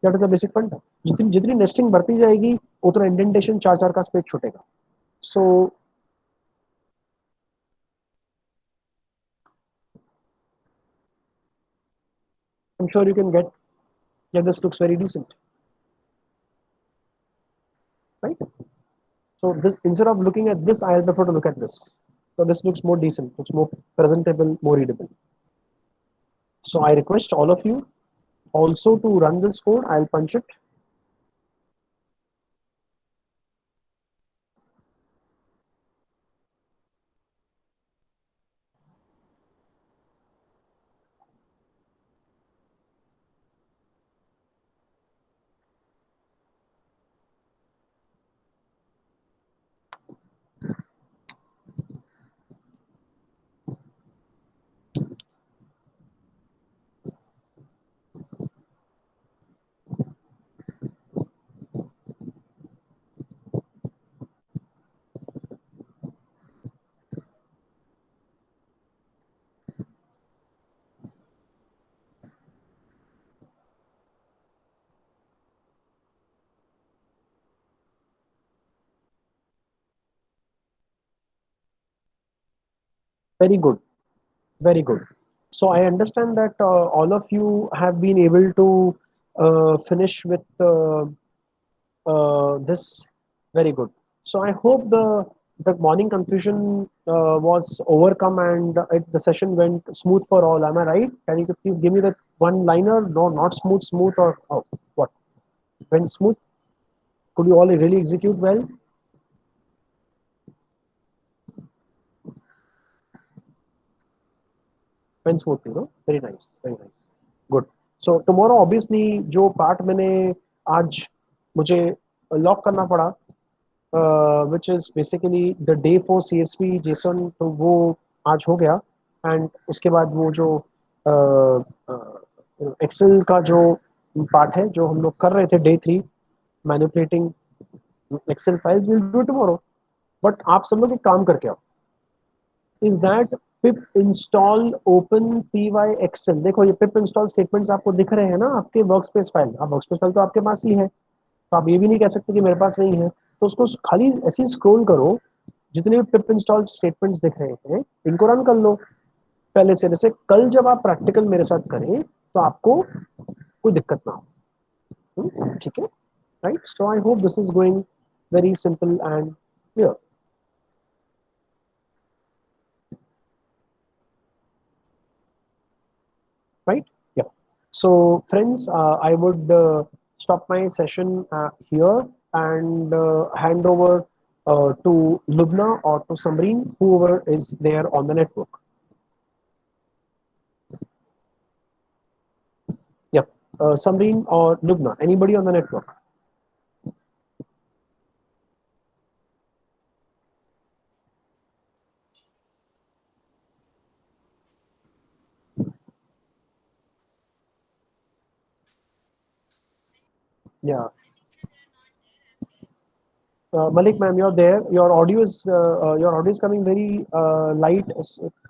That is the basic point. जितनी जितनी नेस्टिंग बढ़ती जाएगी उतना इंडेंटेशन 4 4 का स्पेस छूटेगा। सो I'm sure you can get that this looks very decent, right? So this, instead of looking at this, I'll prefer to look at this. So this looks more decent, looks more presentable, more readable. So I request all of you also to run this code. I'll punch it. Very good. Very good. So I understand that all of you have been able to finish with this. Very good. So I hope the morning confusion was overcome, and the session went smooth for all. Am I right? Can you please give me that one liner? No, not smooth, smooth, or oh, what? Went smooth? Could you all really execute well? Went smoothly, no? Very nice, very nice. Good. So tomorrow obviously जो part मैंने आज मुझे lock करना पड़ा, which is basically the day for CSV JSON, तो वो आज हो गया। एंड उसके बाद वो जो एक्सेल का जो पार्ट है जो हम लोग कर रहे थे day 3, manipulating Excel files, will do tomorrow. But आप सब लोग एक काम करके आओ, is that pip install open py Excel. देखो ये पिप इंस्टॉल स्टेटमेंट्स आपको दिख रहे हैं ना आपके वर्कस्पेस फाइल। आप वर्कस्पेस फाइल तो आपके पास ही है, तो आप ये भी नहीं कह सकते कि मेरे पास नहीं है। तो उसको खाली ऐसे ही स्क्रॉल करो, जितने भी पिप इंस्टॉल स्टेटमेंट्स दिख रहे हैं इनको रन कर लो पहले से। जैसे कल जब आप प्रैक्टिकल मेरे साथ करें तो आपको कोई दिक्कत ना हो। ठीक है, right? So I hope this is going very simple and clear. right? Yeah. So friends, I would stop my session here and hand over to Lubna or to Samreen, whoever is there on the network. Yeah. Samreen or Lubna, anybody on the network? Yeah. Malik ma'am, you're there. Your audio is coming very light.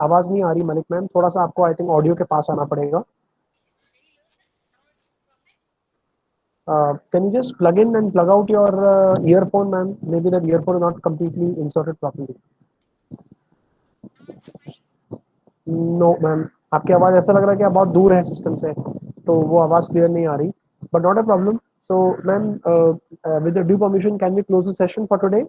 आवाज नहीं आ रही Malik ma'am. थोड़ा सा आपको I think audio के पास आना पड़ेगा. Can you just plug in and plug out your earphone, ma'am? Maybe that earphone is not completely inserted properly. No, ma'am. आपकी आवाज ऐसा लग रहा है कि आप बहुत दूर है सिस्टम से, तो वो आवाज क्लियर नहीं आ रही. But not a problem. So, ma'am, with the due permission, can we close the session for today?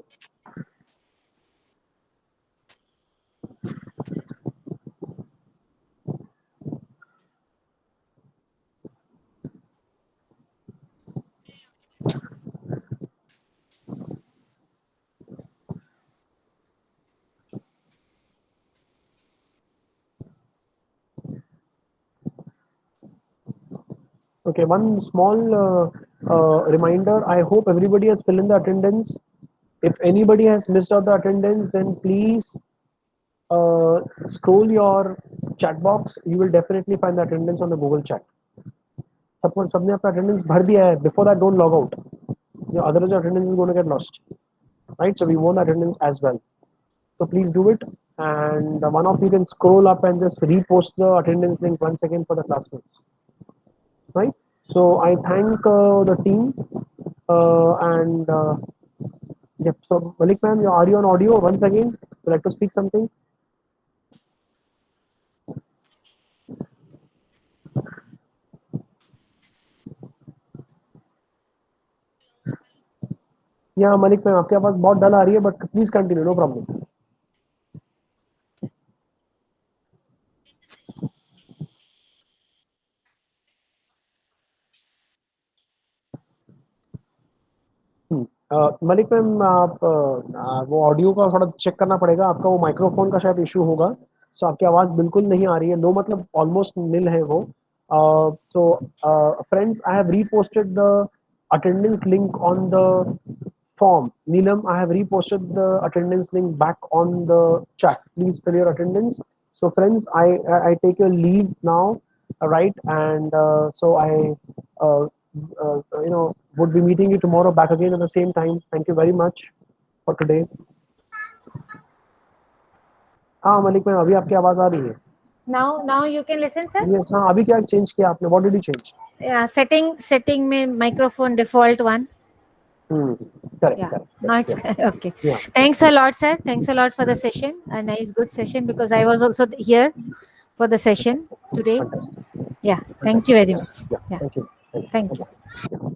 Okay, one small reminder. I hope everybody has filled in the attendance. If anybody has missed out the attendance, then please scroll your chat box. You will definitely find the attendance on the Google chat. Suppose सबने अपना attendance भर दिया है. Before that, don't log out. Otherwise, your attendance is going to get lost. Right? So we want attendance as well. So please do it. And one of you can scroll up and just repost the attendance link once again for the classmates. Right? So I thank the team and yep. So Malik ma'am, are you on audio once again? Would you like to speak something? Yeah, Malik ma'am, आपकी आवाज बहुत डल आ रही है, but please continue, no problem. Malik ma'am, आप वो audio का थोड़ा check करना पड़ेगा. आपका वो माइक्रोफोन का शायद इशू होगा. सो आपकी आवाज़ बिल्कुल नहीं आ रही है. नो मतलब ऑलमोस्ट नील है वो. So friends, I have reposted the attendance link on the form. Neelam, I have reposted the attendance link back on the chat. Please fill your attendance. So friends, I take your leave now, right? And so I uh, would be meeting you tomorrow back again at the same time. Thank you very much for today. हाँ Malik ma'am, अभी आपकी आवाज आ रही है. Now you can listen, sir. Yes, हाँ. अभी क्या change किया आपने? What did you change? Yeah, setting में microphone default one. Correct. Yeah. Correct. Now it's Yeah. okay. Yeah. Thanks a lot, sir. Thanks a lot for the session. A nice, good session, because I was also here for the session today. Fantastic. Yeah. Thank you very much. Yeah. Yeah. Thank you. Thank you. Yeah.